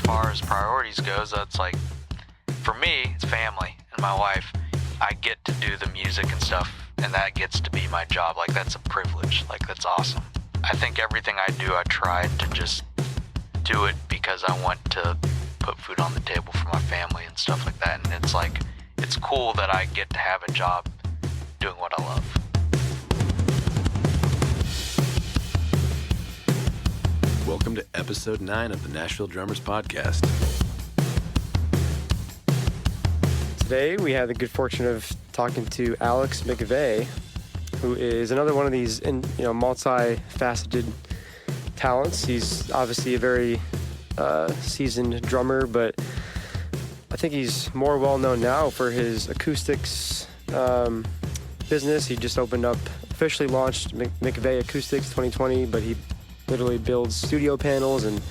far as priorities goes, that's like, for me, it's family and my wife. I get to do the music and stuff, and that gets to be my job. Like, that's a privilege. Like, that's awesome. I think everything I do, I try to just do it because I want to put food on the table for my family and stuff like that. And it's like, it's cool that I get to have a job doing what I love. Welcome to episode 9 of the Nashville Drummers Podcast. Today we have the good fortune of talking to Alex McVey, who is another one of these multi-faceted talents. He's obviously a very seasoned drummer, but I think he's more well known now for his acoustics business. He just officially launched McVey Acoustics 2020, but he literally builds studio panels and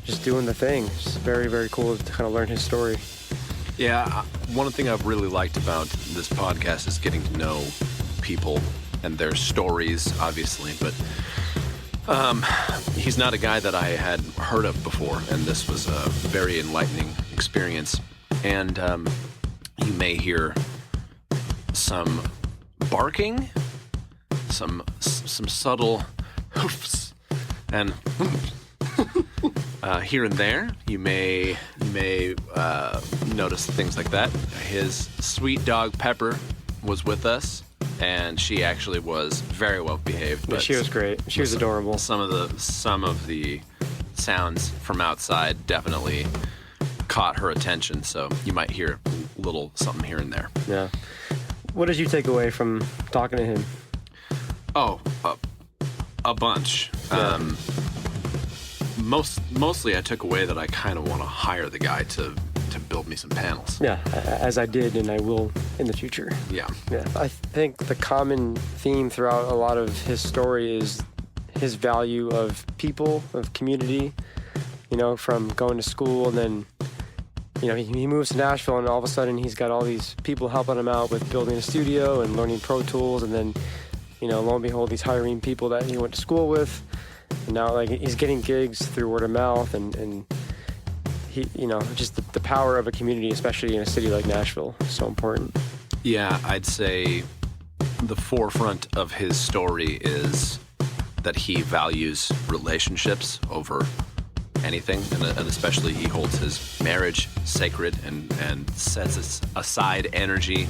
just doing the thing. It's very, very cool to kind of learn his story. Yeah, one thing I've really liked about this podcast is getting to know people and their stories, obviously, but he's not a guy that I had heard of before, and this was a very enlightening experience. And you may hear some barking, some subtle hoofs, and here and there, you may notice things like that. His sweet dog Pepper was with us, and she actually was very well behaved. But she was great. She was adorable. Some of the sounds from outside definitely caught her attention, so you might hear a little something here and there. Yeah. What did you take away from talking to him? Oh, a bunch. Yeah. Mostly I took away that I kind of want to hire the guy to build me some panels. Yeah, as I did and I will in the future. Yeah. I think the common theme throughout a lot of his story is his value of people, of community, from going to school, and then, he moves to Nashville, and all of a sudden he's got all these people helping him out with building a studio and learning Pro Tools, and then, lo and behold, he's hiring people that he went to school with. And now, he's getting gigs through word of mouth, and he, just the power of a community, especially in a city like Nashville, is so important. Yeah, I'd say the forefront of his story is that he values relationships over anything, and especially he holds his marriage sacred and sets aside energy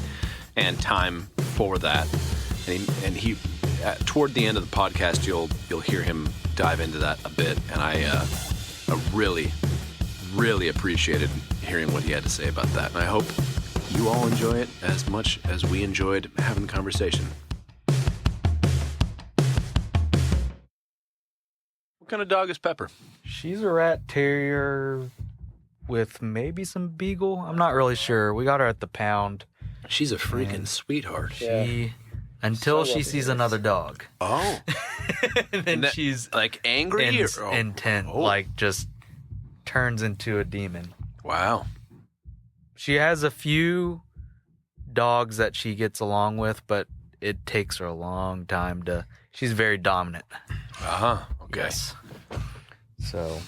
and time for that. And he toward the end of the podcast, you'll hear him dive into that a bit, and I really, really appreciated hearing what he had to say about that. And I hope you all enjoy it as much as we enjoyed having the conversation. What kind of dog is Pepper? She's a rat terrier with maybe some beagle. I'm not really sure. We got her at the pound. She's a freaking sweetheart. Until she sees another dog. Oh. And then she's like angry intent, just turns into a demon. Wow. She has a few dogs that she gets along with, but it takes her a long time she's very dominant. Uh-huh. Okay. Yes. So,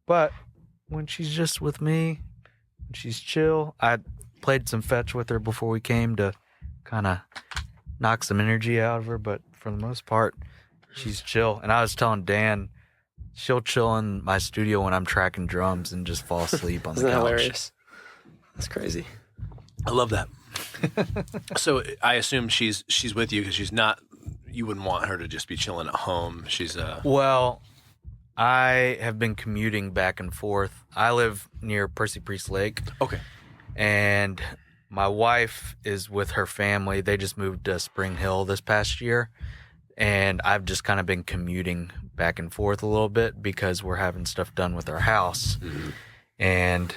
but when she's just with me, when she's chill, I played some fetch with her before we came to kind of knock some energy out of her, but for the most part, she's chill. And I was telling Dan, she'll chill in my studio when I'm tracking drums and just fall asleep on the couch. Isn't that hilarious? That's crazy. I love that. So I assume she's with you because you wouldn't want her to just be chilling at home. Well, I have been commuting back and forth. I live near Percy Priest Lake. Okay. And my wife is with her family. They just moved to Spring Hill this past year. And I've just kind of been commuting back and forth a little bit because we're having stuff done with our house. Mm-hmm. And the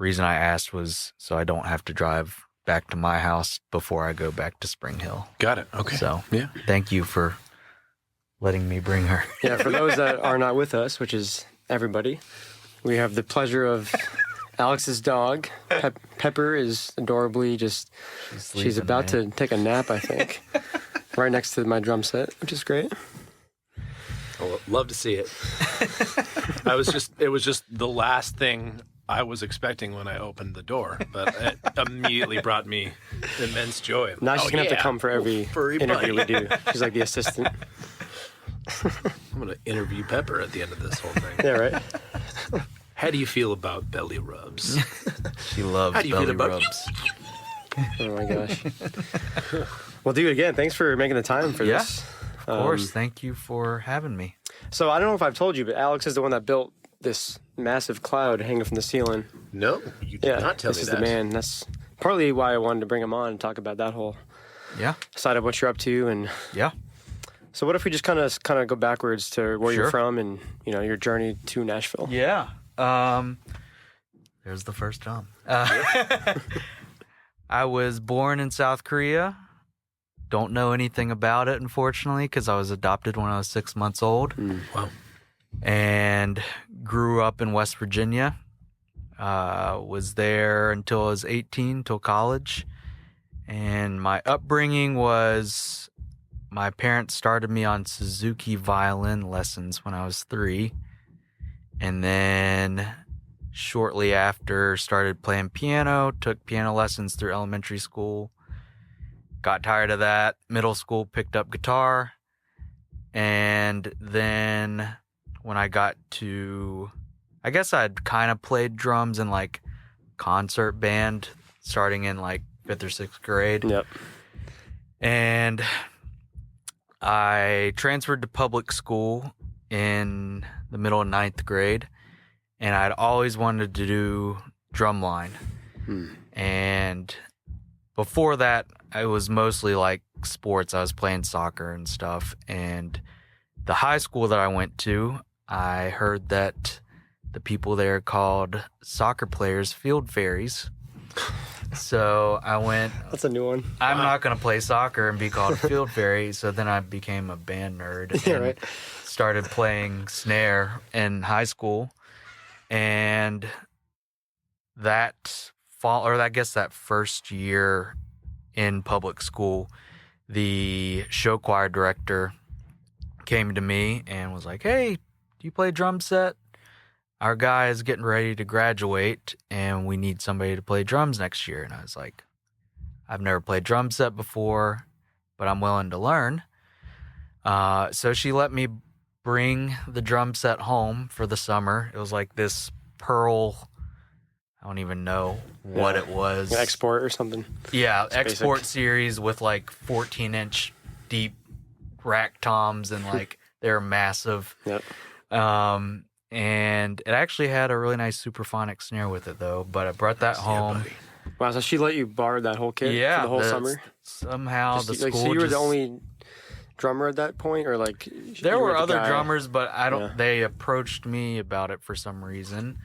reason I asked was so I don't have to drive back to my house before I go back to Spring Hill. Got it. Okay. So thank you for letting me bring her. Yeah, for those that are not with us, which is everybody, we have the pleasure of Alex's dog. Pepper is adorably she's about to take a nap, I think, right next to my drum set, which is great. I'll love to see it. It was just the last thing I was expecting when I opened the door, but it immediately brought me immense joy. Now she's going to have to come for every furry interview buddy. we do. She's like the assistant. I'm going to interview Pepper at the end of this whole thing. Yeah, right? How do you feel about belly rubs? She loves How do you belly feel about rubs. Oh, my gosh. Well, dude, again, thanks for making the time for this. Of course. Thank you for having me. So I don't know if I've told you, but Alex is the one that built this massive cloud hanging from the ceiling. No, you did not tell me this is that. the man. That's partly why I wanted to bring him on and talk about that whole Yeah. side of what you're up to. And Yeah. so what if we just kind of go backwards to where Sure. you're from and, you know, your journey to Nashville? Yeah. There's the first drum. I was born in South Korea. Don't know anything about it, unfortunately, because I was adopted when I was 6 months old. Wow. And grew up in West Virginia. Was there until I was 18, till college. And my upbringing was my parents started me on Suzuki violin lessons when I was 3. And then shortly after started playing piano, took piano lessons through elementary school. Got tired of that. Middle school, picked up guitar. And then when I got to, I guess I'd kind of played drums in like concert band starting in like 5th or 6th grade. Yep. And I transferred to public school in the middle of 9th grade. And I'd always wanted to do drumline. And before that, I was mostly like sports. I was playing soccer and stuff. And the high school that I went to, I heard that the people there called soccer players field fairies. So I went, That's a new one. I'm not going to play soccer and be called a field fairy. So then I became a band nerd Yeah, and right. started playing snare in high school. And that fall, or I guess that first year in public school, the show choir director came to me and was like, "Hey, do you play drum set? Our guy is getting ready to graduate and we need somebody to play drums next year." And I was like, "I've never played drum set before, but I'm willing to learn." So she let me bring the drum set home for the summer. It was like this pearl, I don't even know what it was. Export or something. Yeah, It's export basic. series with like 14-inch deep rack toms and like they're massive. Yep. And it actually had a really nice superphonic snare with it though, but I brought that home. Wow, so she let you borrow that whole kit for the whole summer? Somehow Just- the like, school so you were the just- only drummer at that point, or like There you were the other guy? drummers, but I don't. Yeah. They approached me about it for some reason,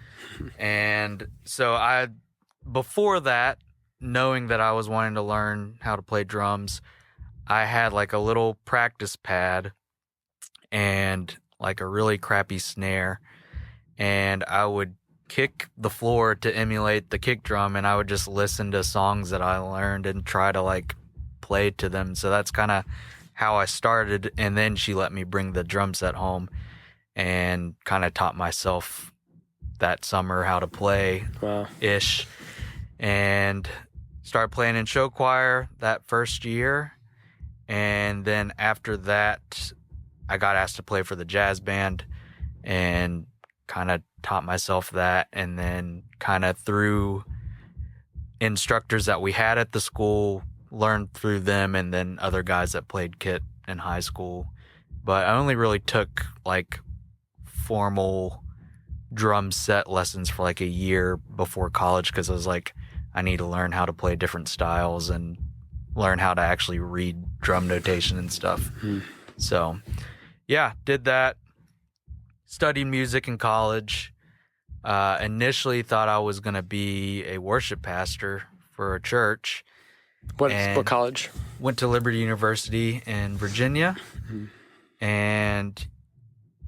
and so before that, knowing that I was wanting to learn how to play drums, I had like a little practice pad and like a really crappy snare, and I would kick the floor to emulate the kick drum, and I would just listen to songs that I learned and try to like play to them. So that's kind of how I started, and then she let me bring the drum set home and kind of taught myself that summer how to play Wow. ish, and started playing in show choir that first year. And then after that, I got asked to play for the jazz band and kind of taught myself that. And then kind of through instructors that we had at the school, learned through them, and then other guys that played kit in high school. But I only really took like formal drum set lessons for like a year before college, because I was like, I need to learn how to play different styles and learn how to actually read drum notation and stuff. So yeah, did that. Studied music in college. Initially thought I was going to be a worship pastor for a church. What And- college? Went to Liberty University in Virginia. And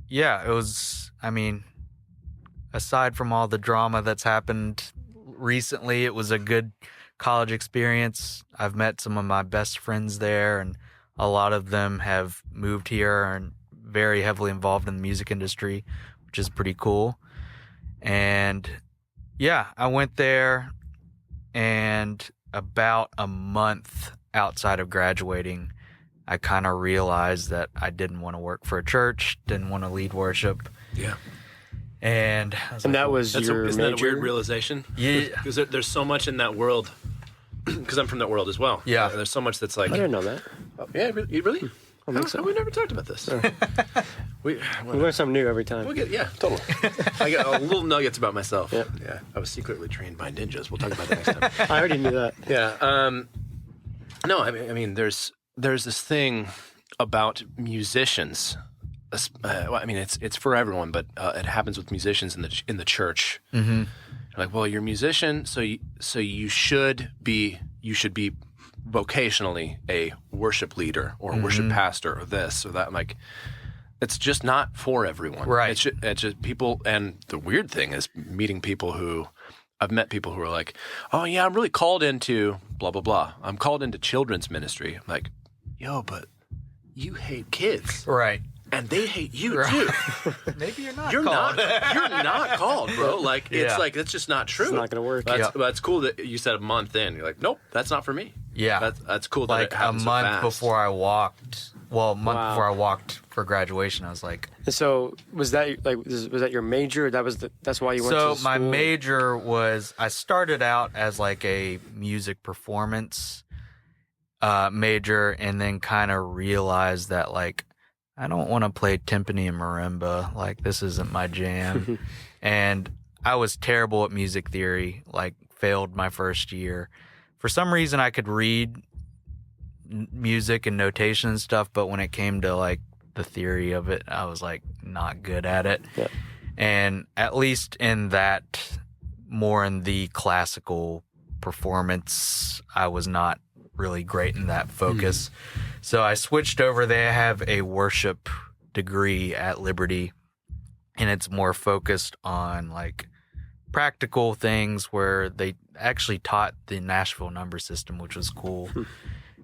yeah, it was, I mean, aside from all the drama that's happened recently, it was a good college experience. I've met some of my best friends there, and a lot of them have moved here and very heavily involved in the music industry, which is pretty cool. And yeah, I went there, and about a month outside of graduating, I kind of realized that I didn't want to work for a church, didn't want to lead worship. Yeah. And And that was your Isn't that a major? weird realization? Yeah. Because there's so much in that world. Because I'm from that world as well. Yeah. There's so much that's like. I didn't know that. Oh, yeah, you really? I think so. We never talked about this. we learn something new every time. We'll get, yeah, totally. I got little nuggets about myself. Yeah. Yeah. I was secretly trained by ninjas. We'll talk about that next time. I already knew that. Yeah. No, I mean, there's this thing about musicians. Well, I mean, it's for everyone, but it happens with musicians in the church. Mm-hmm. Like, well, you're a musician, so you should be vocationally a worship leader or a worship pastor or this or that. I'm like, it's just not for everyone. Right. It's just people. And the weird thing is meeting people who I've met people who are like, oh yeah, I'm really called into blah, blah, blah. I'm called into children's ministry. I'm like, yo, but you hate kids. Right. And they hate you too. Maybe you're not You're called. you're not called, bro. Like it's Yeah. like that's just not true. It's not going to work. That's cool that you said a month in. You're like, nope, that's not for me. Yeah. That's cool. That Like it a happened so month fast. before I walked. Well, a month Wow. before I walked for graduation, I was like. And so was that your major? That's why you went to So school? my major was, I started out as like a music performance major, and then kind of realized that like I don't want to play timpani and marimba. Like this isn't my jam. And I was terrible at music theory. Like failed my first year. For some reason, I could read music and notation and stuff, but when it came to like the theory of it, I was like not good at it. Yeah. And at least in that, more in the classical performance, I was not really great in that focus. So I switched over. They have a worship degree at Liberty, and it's more focused on like practical things where they actually taught the Nashville number system, which was cool.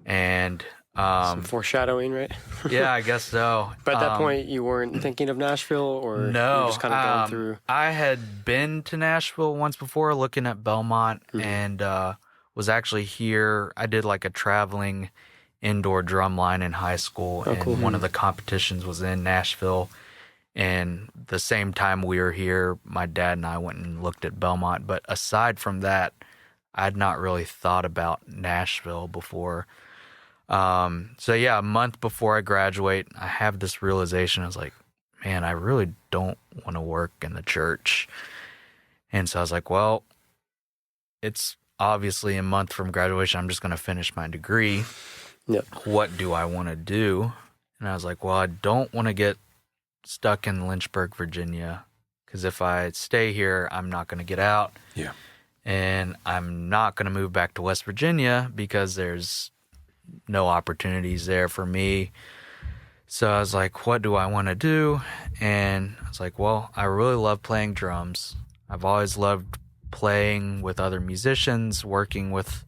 And Some foreshadowing, right? yeah, I guess so. But at that point, you weren't thinking of Nashville, or you no, were just kind of going through. I had been to Nashville once before, looking at Belmont, and was actually here. I did like a traveling indoor drum line in high school, and cool. one of the competitions was in Nashville. And the same time we were here, my dad and I went and looked at Belmont. But aside from that, I'd not really thought about Nashville before. So yeah, a month before I graduate, I have this realization. I was like, man, I really don't want to work in the church. And so I was like, well, it's obviously a month from graduation. I'm just going to finish my degree. Yep. What do I want to do? And I was like, well, I don't want to get stuck in Lynchburg, Virginia, because if I stay here, I'm not going to get out. Yeah. And I'm not going to move back to West Virginia because there's no opportunities there for me. So I was like, what do I want to do? And I was like, well, I really love playing drums. I've always loved playing with other musicians, working with,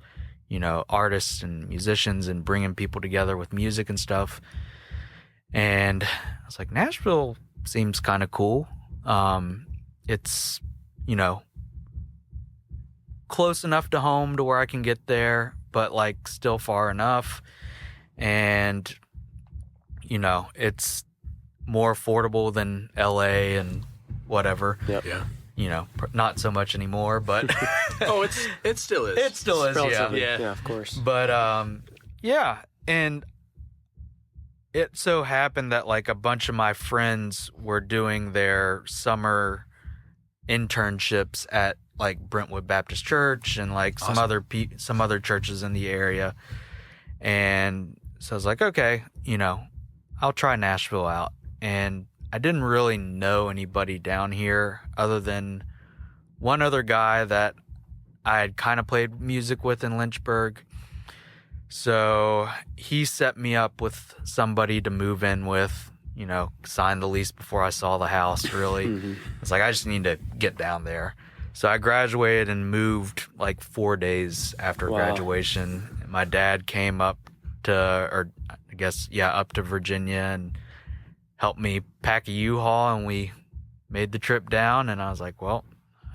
artists and musicians and bringing people together with music and stuff. And I was like, Nashville seems kind of cool. It's, close enough to home to where I can get there, but like still far enough. And, it's more affordable than LA and whatever. Yep. Yeah. Not so much anymore, but Oh, it still is. it still is. Yeah. Relatively, Yeah. yeah, of course. But yeah, and it so happened that like a bunch of my friends were doing their summer internships at like Brentwood Baptist Church and like some other churches in the area. And so I was like, okay, I'll try Nashville out. And I didn't really know anybody down here other than one other guy that I had kind of played music with in Lynchburg. So he set me up with somebody to move in with, sign the lease before I saw the house, really. It's like, I just need to get down there. So I graduated and moved like 4 days after graduation. My dad came up to Virginia, and helped me pack a U-Haul, and we made the trip down. And I was like, well,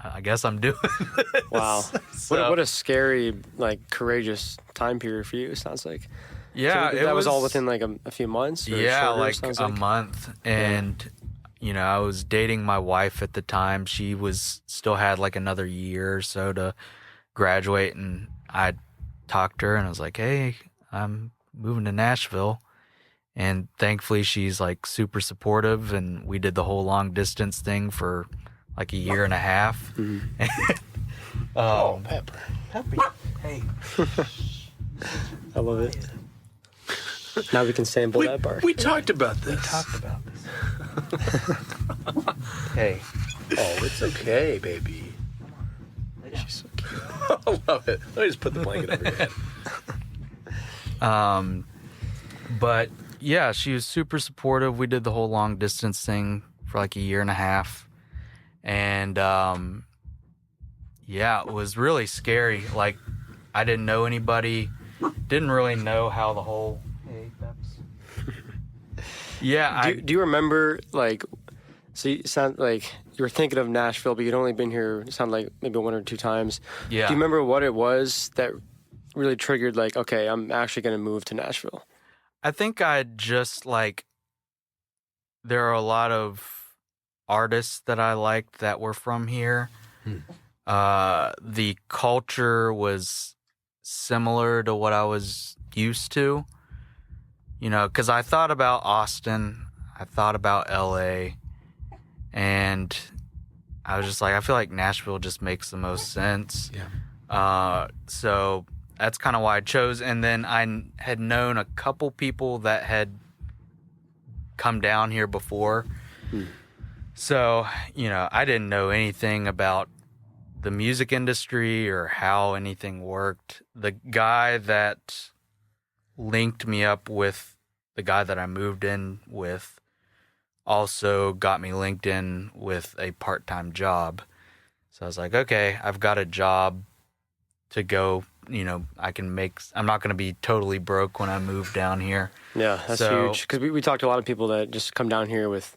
I guess I'm doing this. Wow. So, What a scary, like, courageous time period for you, it sounds like. yeah, So it that was all within, like, a few months? Or yeah, shorter, like sounds a month. And, you know, I was dating my wife at the time. She still had like another year or so to graduate. And I talked to her and I was like, hey, I'm moving to Nashville. And thankfully she's like super supportive. And we did the whole long distance thing for like a year and a half. Pepper. Hey. I love it. Now we can sample that bar. We talked about this. Hey. Oh, it's okay, baby. She's so cute. I love it. Let me just put the blanket over your head. But yeah, she was super supportive. We did the whole long distance thing for like a year and a half. And yeah, it was really scary. Like, I didn't know anybody, didn't really know how the whole... Hey, Peps. Yeah, Do you remember, like, so you sound like you were thinking of Nashville, but you'd only been here, it sounded like maybe 1 or 2 times. Yeah. Do you remember what it was that really triggered, like, okay, I'm actually going to move to Nashville? I think I just, like, there are a lot of artists that I liked that were from here. The culture was similar to what I was used to, you know, because I thought about Austin, I thought about LA, and I was just like, I feel like Nashville just makes the most sense. Yeah. So that's kind of why I chose. And then I had known a couple people that had come down here before. So, you know, I didn't know anything about the music industry or how anything worked. The guy that linked me up with the guy that I moved in with also got me linked in with a part-time job. So I was like, okay, I've got a job to go, you know, I'm not going to be totally broke when I move down here. Yeah, that's huge. Because we talked to a lot of people that just come down here with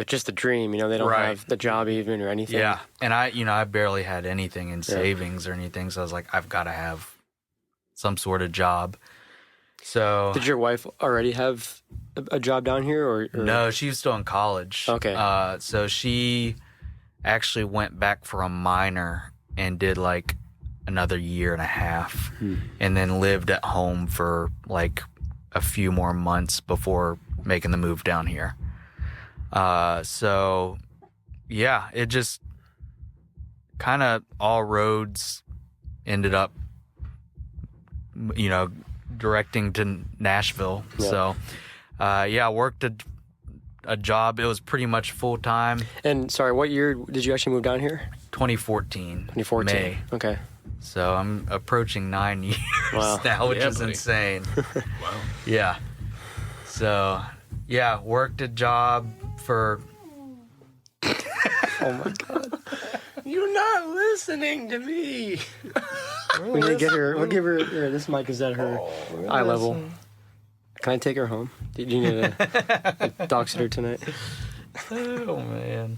just a dream, you know, they don't have the job even or anything. Yeah, and I barely had anything in savings or anything, so I was like, I've got to have some sort of job. So did your wife already have a job down here, or? No, she was still in college. Okay. So she actually went back for a minor and did like another year and a half, and then lived at home for like a few more months before making the move down here. So yeah, it just kind of all roads ended up, you know, directing to Nashville. Yeah. So, I worked a job. It was pretty much full time. And sorry, what year did you actually move down here? 2014. May. Okay. So I'm approaching 9 years now, which is insane. Wow. Yeah. So, yeah, worked a job for... Oh, my God. You're not listening to me. We need to get her. We'll give her... Here, this mic is at her eye level. Can I take her home? Do you need a dog sitter tonight? Oh, man.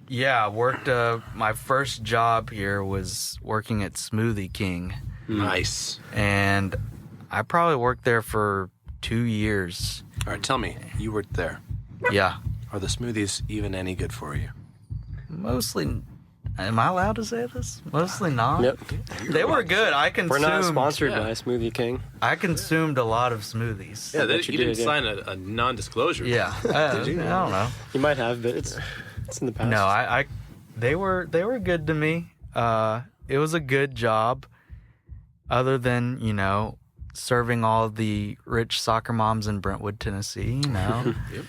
Yeah, worked... my first job here was working at Smoothie King. Nice. And I probably worked there for 2 years. All right, tell me, you worked there. Yeah. Are the smoothies even any good for you? Mostly. Am I allowed to say this? Mostly not. Yep. They were good. We're not sponsored by Smoothie King. I consumed a lot of smoothies. Yeah, you didn't sign a non-disclosure. Yeah. Did you? I don't know. You might have, but it's in the past. No, they were good to me. It was a good job, other than, you know, serving all the rich soccer moms in Brentwood, Tennessee, you know. Yep.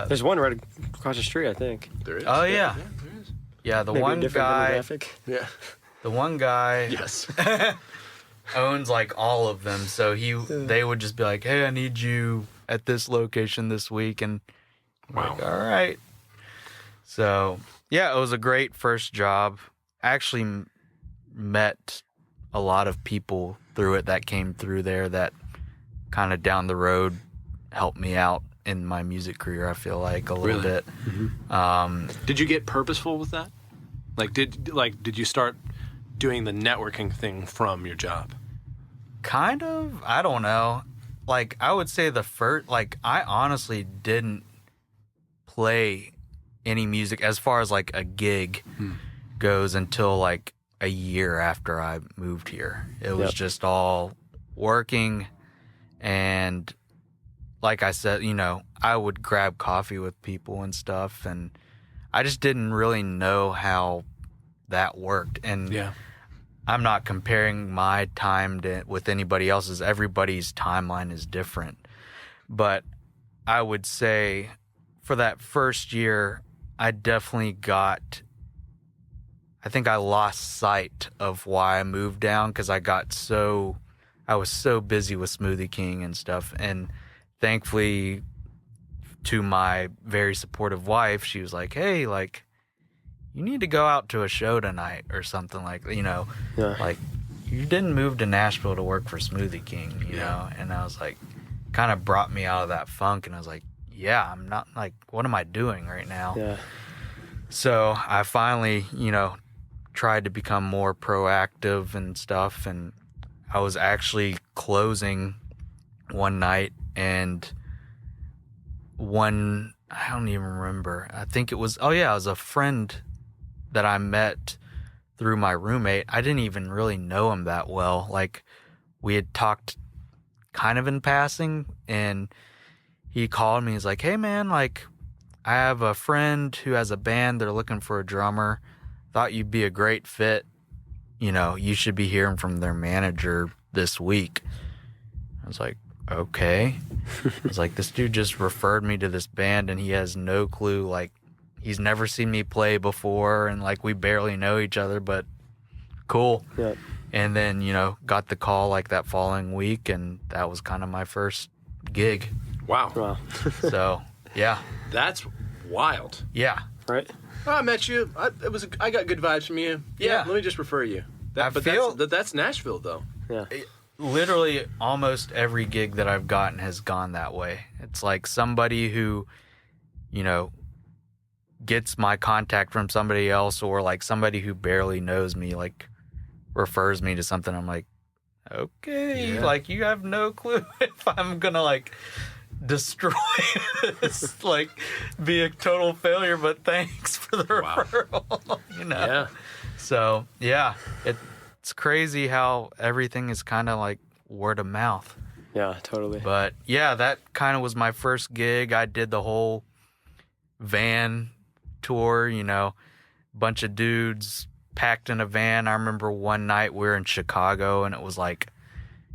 There's one right across the street, I think. There is. Oh, yeah. There is. Yeah, the Maybe one guy. Yeah. The one guy. Yes. owns like all of them, so they would just be like, hey, I need you at this location this week, and I'm like, all right. So yeah, it was a great first job. I actually met a lot of people through it that came through there that kind of down the road helped me out in my music career, I feel like, a little bit. Did you get purposeful with that? Did you start doing the networking thing from your job? Kind of. I don't know. Like, I would say I honestly didn't play any music as far as like a gig goes until like a year after I moved here. It was just all working, and like I said, I would grab coffee with people and stuff, and I just didn't really know how that worked. And I'm not comparing my time with anybody else's. Everybody's timeline is different. But I would say for that first year, I definitely I think I lost sight of why I moved down, because I was so busy with Smoothie King and stuff. And thankfully, to my very supportive wife, she was like, hey, like, you need to go out to a show tonight or something, like, like, you didn't move to Nashville to work for Smoothie King, you know? And I was like, kind of brought me out of that funk, and I was like, yeah, I'm not, like, what am I doing right now? Yeah. So I finally, tried to become more proactive and stuff, and I was actually closing one night, and I don't even remember. I think it was a friend that I met through my roommate. I didn't even really know him that well. Like, we had talked kind of in passing, and he called me. He's like, hey man, like, I have a friend who has a band. They're looking for a drummer. Thought you'd be a great fit. You should be hearing from their manager this week. I was like, okay. I was like, this dude just referred me to this band, and he has no clue. Like, he's never seen me play before, and like, we barely know each other, but cool. Yeah. And then, got the call like that following week, and that was kind of my first gig. Wow. So, yeah. That's wild. Yeah. Right? I met you. I got good vibes from you. Yeah. Let me just refer you. That's Nashville, though. Yeah. Literally, almost every gig that I've gotten has gone that way. It's like somebody who, gets my contact from somebody else, or like somebody who barely knows me, like, refers me to something. I'm like, okay, like, you have no clue if I'm gonna like destroy this, like, be a total failure, but thanks for the referral. Yeah. So it's crazy how everything is kind of like word of mouth. Yeah, totally. But yeah, that kind of was my first gig. I did the whole van tour, bunch of dudes packed in a van. I remember one night we were in Chicago, and it was like,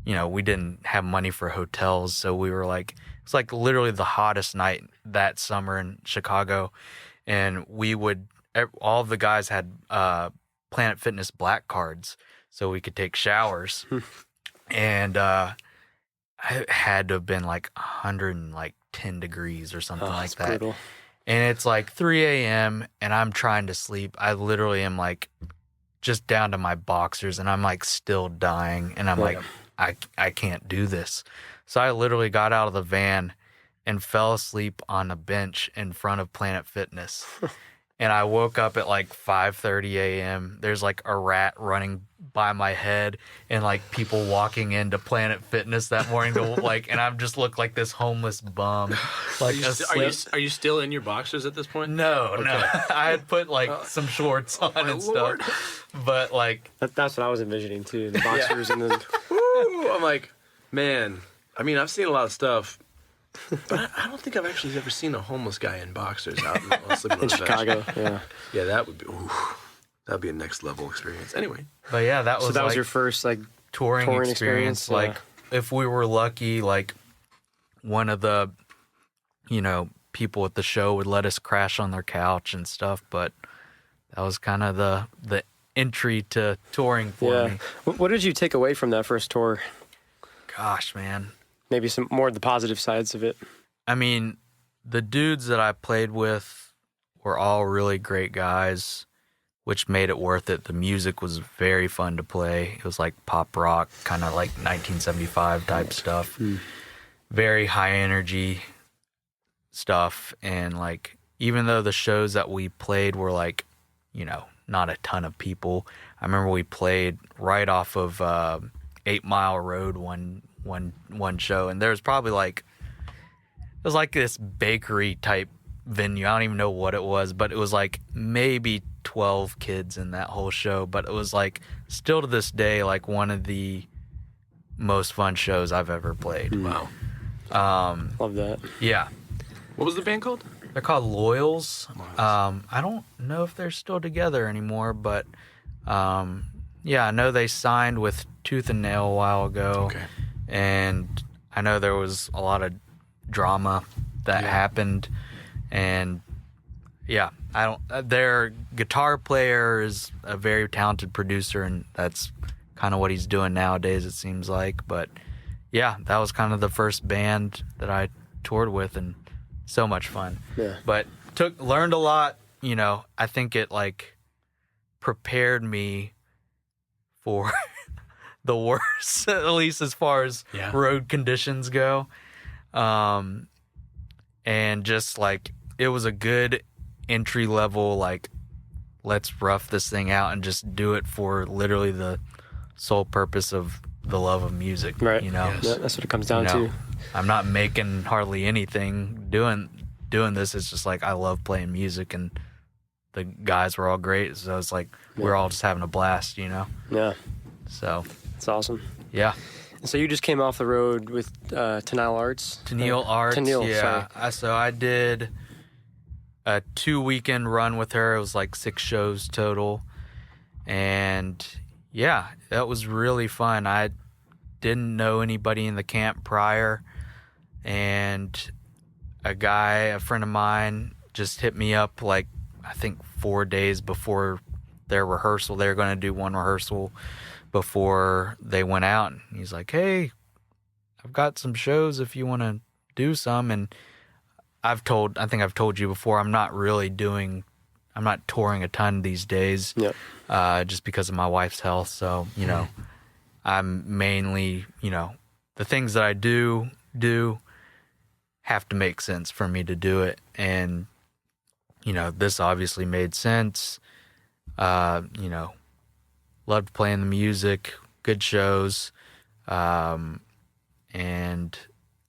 we didn't have money for hotels, so we were like, it's like literally the hottest night that summer in Chicago, and all the guys had Planet Fitness black cards, so we could take showers. And it had to have been like 110 degrees or something like that. Brutal. And it's like 3 a.m. and I'm trying to sleep. I literally am like just down to my boxers, and I'm like still dying, and I'm like, I can't do this. So I literally got out of the van and fell asleep on a bench in front of Planet Fitness. And I woke up at like 5:30 a.m. There's like a rat running by my head, and like people walking into Planet Fitness that morning to like, and I'm just look like this homeless bum. Like, are you still in your boxers at this point? No, okay. No. I had put like some shorts on and Lord. Stuff, but like that's what I was envisioning too. The boxers and the. Woo! I'm like, man. I mean, I've seen a lot of stuff. But I don't think I've actually ever seen a homeless guy in boxers out in Chicago. Yeah, that'd be a next level experience. Anyway, but yeah, that was was your first like touring experience. Like, if we were lucky, like one of the people at the show would let us crash on their couch and stuff. But that was kind of the entry to touring for me. What did you take away from that first tour? Gosh, man. Maybe some more of the positive sides of it. I mean, the dudes that I played with were all really great guys, which made it worth it. The music was very fun to play. It was like pop rock, kind of like 1975 type stuff. very high energy stuff. And like, even though the shows that we played were like, you know, not a ton of people, I remember we played right off of 8 Mile Road one show, and there was probably like, it was like this bakery type venue. I don't even know what it was, but it was like maybe 12 kids in that whole show. But it was like, still to this day, like one of the most fun shows I've ever played. Wow. Love that. Yeah. What was the band called? They're called Loyals. I don't know if they're still together anymore, but yeah, I know they signed with Tooth and Nail a while ago. Okay. And I know there was a lot of drama that happened. And yeah, their guitar player is a very talented producer, and that's kind of what he's doing nowadays, it seems like. But yeah, that was kind of the first band that I toured with, and so much fun. Yeah. But learned a lot, you know. I think it like prepared me for the worst, at least as far as road conditions go. And just like, it was a good entry level, like, let's rough this thing out and just do it for literally the sole purpose of the love of music, Right. you know? Yeah, that's what it comes down to. I'm not making hardly anything doing this. It's just like, I love playing music, and the guys were all great. So it's like, we're all just having a blast, you know? Yeah. So It's awesome. yeah. So you just came off the road with Tenille Arts? Tenille Arts. Tenille, yeah. So I did a 2-weekend run with her. It was like 6 shows total. And yeah, that was really fun. I didn't know anybody in the camp prior. And a friend of mine, just hit me up like, I think 4 days before their rehearsal. They were going to do one rehearsal before they went out. And he's like, hey, I've got some shows if you want to do some. And I think I've told you before, I'm not touring a ton these days. Yep. Just because of my wife's health. So, you know, I'm mainly, you know, the things that I do have to make sense for me to do it. And, you know, this obviously made sense. You know, loved playing the music, good shows. And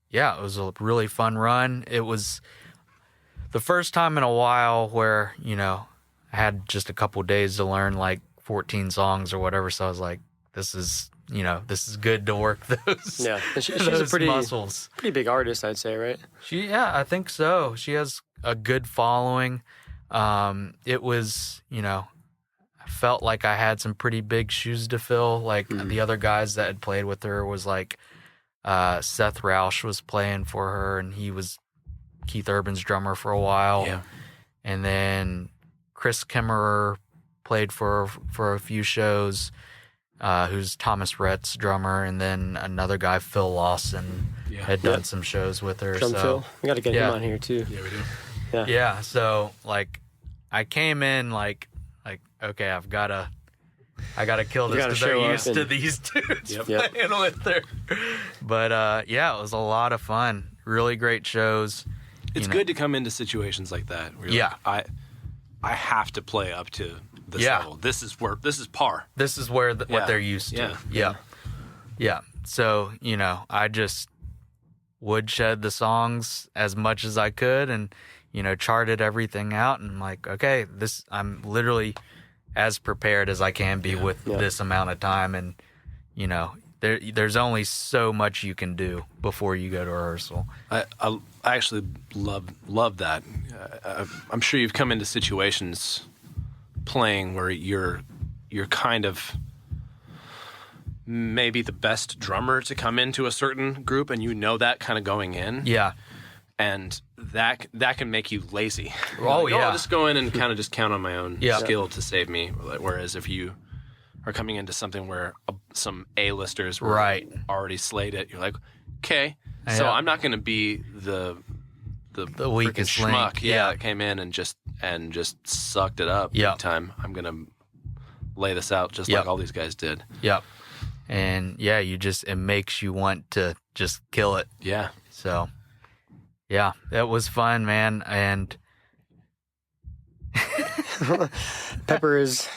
yeah, it was a really fun run. It was the first time in a while where, you know, I had just a couple days to learn like 14 songs or whatever. So I was like, this is good to work those. Yeah. And she's those a pretty muscles. Pretty big artist, I'd say, right? Yeah, I think so. She has a good following. It was, you know, I felt like I had some pretty big shoes to fill. Like the other guys that had played with her was like Seth Roush was playing for her, and he was Keith Urban's drummer for a while. Yeah. And then Chris Kimmerer played for a few shows, who's Thomas Rhett's drummer, and then another guy, Phil Lawson, had done some shows with her. Drum so Phil. We got to get him on here too. Yeah, we do. Yeah. Yeah, so like I came in like okay, I gotta kill this because they're used to these dudes playing with her. But yeah, it was a lot of fun. Really great shows. It's good to come into situations like that. Where you're like, I have to play up to this level. This is par. This is where what they're used to. Yeah. So, you know, I just woodshed the songs as much as I could, and, you know, charted everything out, and I'm like, okay, I'm literally as prepared as I can be with this amount of time. And, you know, there's only so much you can do before you go to rehearsal. I actually love that. I'm sure you've come into situations playing where you're kind of maybe the best drummer to come into a certain group, and you know that kind of going in. Yeah. And that can make you lazy. Oh, like, I'll just go in and kind of just count on my own Yeah. skill to save me. Whereas if you are coming into something where some A-listers were already slated, you're like, okay, so I'm not going to be the weakest schmuck, link. that came in and just sucked it up big time. I'm going to lay this out just like all these guys did. Yep. And yeah, it makes you want to just kill it. Yeah. So, yeah, it was fun, man. And Pepper is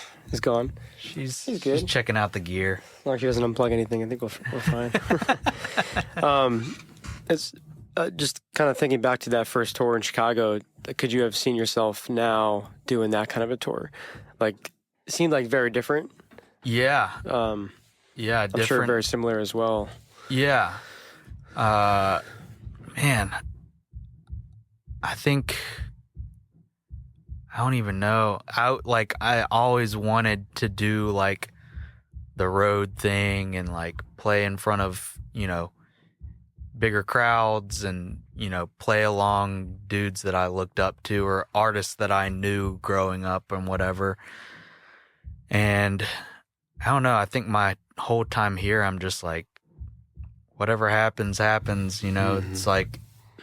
gone. she's good. She's checking out the gear. As long as she doesn't unplug anything, I think we're fine. It's just kind of thinking back to that first tour in Chicago. Could you have seen yourself now doing that kind of a tour? Like, it seemed like very different. Yeah. Yeah, different. I'm sure very similar as well. Yeah. Man, I think, I don't even know. I always wanted to do like the road thing and like play in front of, bigger crowds and, play along dudes that I looked up to or artists that I knew growing up and whatever. And I don't know. I think my whole time here, I'm just like, whatever happens, happens. It's like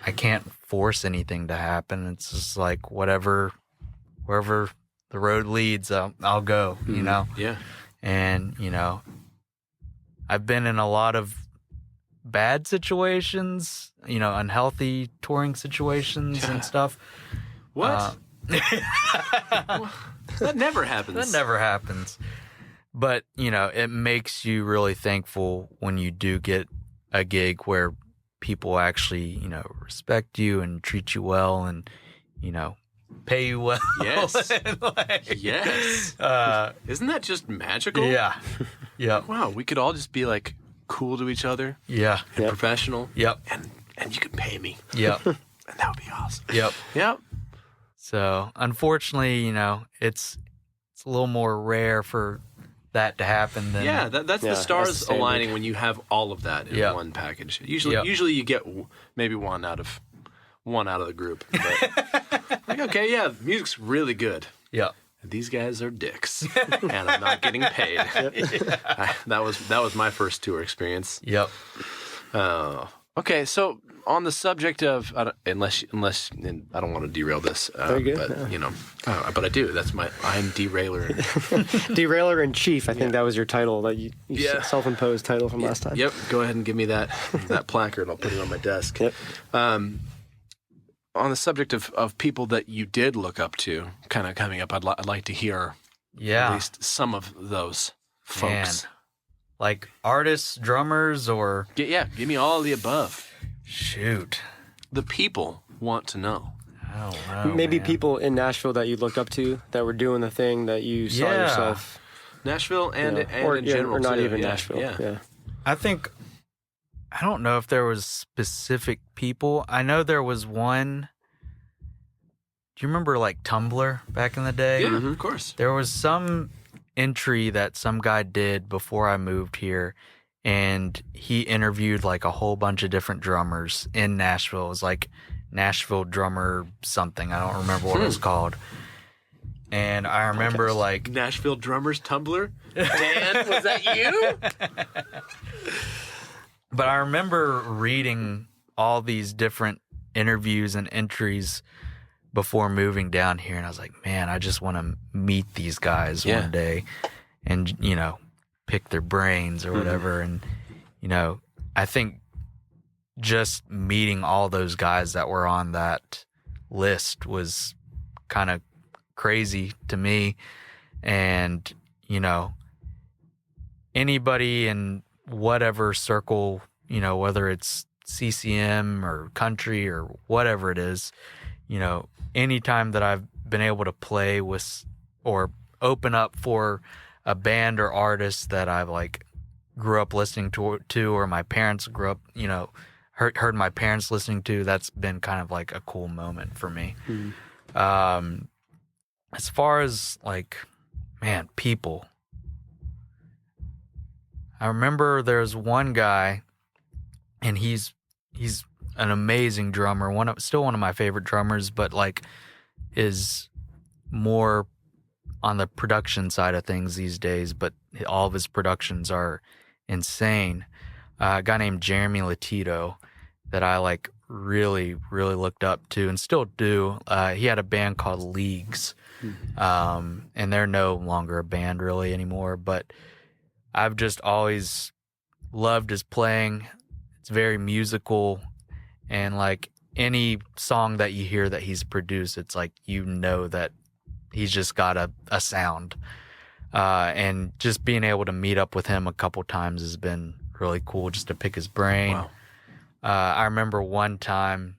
I can't force anything to happen. It's just like wherever the road leads, I'll go. Yeah. And I've been in a lot of bad situations, unhealthy touring situations and stuff. What? That never happens. That never happens. But, it makes you really thankful when you do get a gig where people actually, respect you and treat you well and, pay you well. Yes. Yes. Isn't that just magical? Yeah. Yeah. Wow, we could all just be like cool to each other. Yeah. And professional. Yep. And you could pay me. Yep. And that would be awesome. Yep. Yep. So, unfortunately, it's a little more rare for that to happen than that's the stars aligning when you have all of that in one package. Usually you get maybe one out of the group. But like, okay, yeah, music's really good. Yeah. These guys are dicks, and I'm not getting paid. That was my first tour experience. Yep. Okay, so on the subject of unless and I don't want to derail this, Very good. but but I do. I'm derailer. Derailer in Chief. I think that was your title, that you self-imposed title from last time. Yep. Go ahead and give me that placard. I'll put it on my desk. Yep. On the subject of people that you did look up to, kind of coming up, I'd like to hear at least some of those folks. Man. Like artists, drummers, or... Give me all of the above. Shoot. The people want to know. I don't know, Maybe man. people in Nashville that you looked up to that were doing the thing that you saw yourself. Nashville and in general, or not too. even Nashville. Yeah. I think... I don't know if there was specific people. I know there was one... Do you remember like Tumblr back in the day? Yeah, of course. There was some entry that some guy did before I moved here, and he interviewed like a whole bunch of different drummers in Nashville. It was like Nashville drummer something. I don't remember what it was called. And I remember like Nashville drummers Tumblr. Dan, was that you? But I remember reading all these different interviews and entries before moving down here, and I was like, man, I just want to meet these guys one day and, pick their brains or whatever. And, I think just meeting all those guys that were on that list was kind of crazy to me. And, anybody in whatever circle, whether it's CCM or country or whatever it is, anytime that I've been able to play with or open up for a band or artist that I've like grew up listening to or my parents grew up, heard my parents listening to, that's been kind of like a cool moment for me. As far as like, man, people, I remember there's one guy, and he's an amazing drummer, still one of my favorite drummers, but like is more on the production side of things these days, but all of his productions are insane. A guy named Jeremy Latito that I like really, really looked up to and still do. He had a band called Leagues, and they're no longer a band really anymore, but I've just always loved his playing. It's very musical, And like any song that you hear that he's produced, it's like, you know that he's just got a sound. And just being able to meet up with him a couple times has been really cool, just to pick his brain. Wow. I remember one time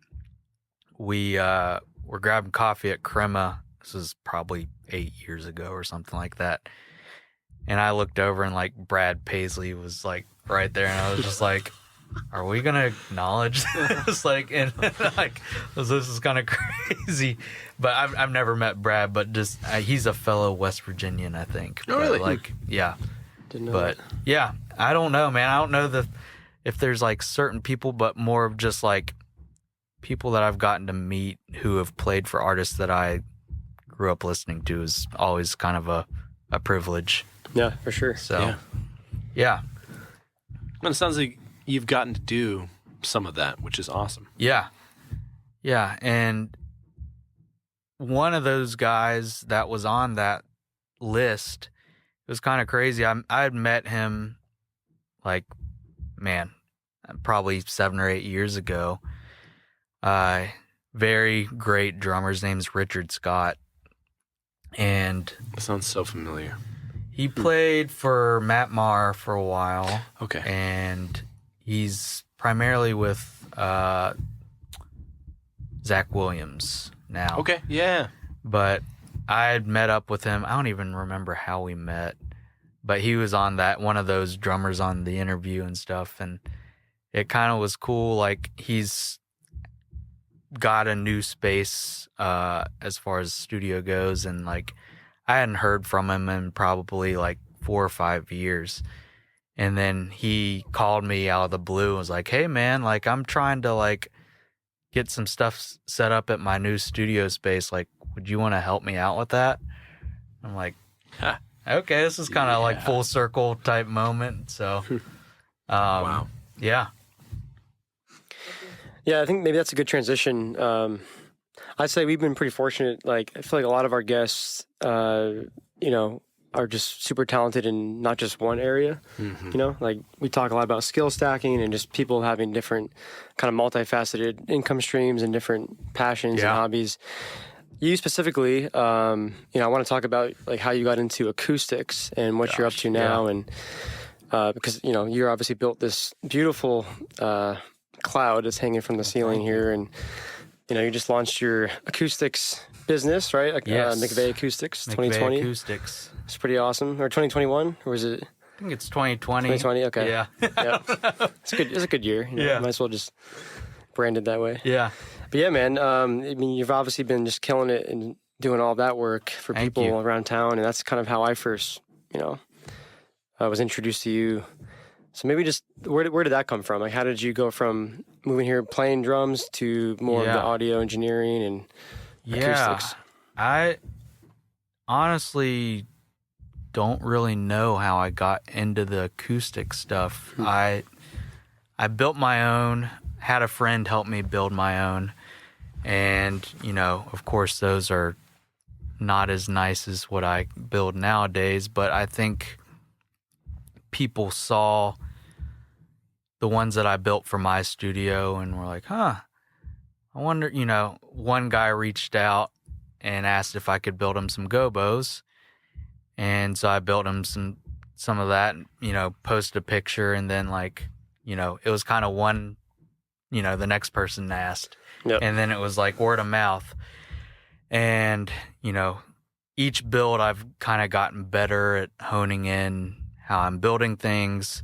we were grabbing coffee at Crema. This was probably 8 years ago or something like that. And I looked over and like Brad Paisley was like right there, and I was just like, are we gonna acknowledge this? Like, and like, this is kind of crazy. But I've never met Brad, but just he's a fellow West Virginian, I think. Oh, really? But, like, yeah. Didn't know But that. yeah, I don't know, man. I don't know if there's like certain people, but more of just like people that I've gotten to meet who have played for artists that I grew up listening to is always kind of a privilege. Yeah, for sure. So, yeah. Well, it sounds like you've gotten to do some of that, which is awesome. Yeah. Yeah. And one of those guys that was on that list, it was kind of crazy. I had met him like, man, probably 7 or 8 years ago. Very great drummer. His name's Richard Scott. And That sounds so familiar. he played for Matt Maher for a while. Okay. And he's primarily with Zach Williams now. Okay. Yeah. But I had met up with him. I don't even remember how we met, but he was on that, one of those drummers on the interview and stuff. And it kind of was cool. Like, he's got a new space as far as studio goes. And like, I hadn't heard from him in probably like 4 or 5 years. And then he called me out of the blue and was like, hey man, like, I'm trying to like get some stuff set up at my new studio space. Like, would you want to help me out with that? I'm like, okay, this is kind of like full circle type moment. So, Wow. Yeah. Yeah, I think maybe that's a good transition. I'd say we've been pretty fortunate. Like, I feel like a lot of our guests, are just super talented in not just one area. Mm-hmm. You know, like we talk a lot about skill stacking and just people having different kind of multifaceted income streams and different passions and hobbies. You specifically, I want to talk about like how you got into acoustics and what you're up to now, and because you're obviously built this beautiful cloud that's hanging from the ceiling here, and you just launched your acoustics business, right? Yes. McVey Acoustics, McVey 2020. Acoustics. It's pretty awesome. Or 2021, or was it? I think it's 2020. 2020. Okay. Yeah. Yeah. It's good. It's a good year. Might as well just brand it that way. Yeah. But yeah, man. I mean, you've obviously been just killing it and doing all that work for Thank people you. around town, and that's kind of how I first, was introduced to you. So maybe just where did that come from? Like, how did you go from moving here playing drums to more of the audio engineering and acoustics? I honestly don't really know how I got into the acoustic stuff. I built my own, had a friend help me build my own, and of course those are not as nice as what I build nowadays, but I think people saw the ones that I built for my studio and were like, I wonder, one guy reached out and asked if I could build him some gobos. And so I built him some of that, posted a picture, and then it was kind of one, the next person asked. Yep. And then it was like word of mouth. And, each build I've kind of gotten better at honing in how I'm building things.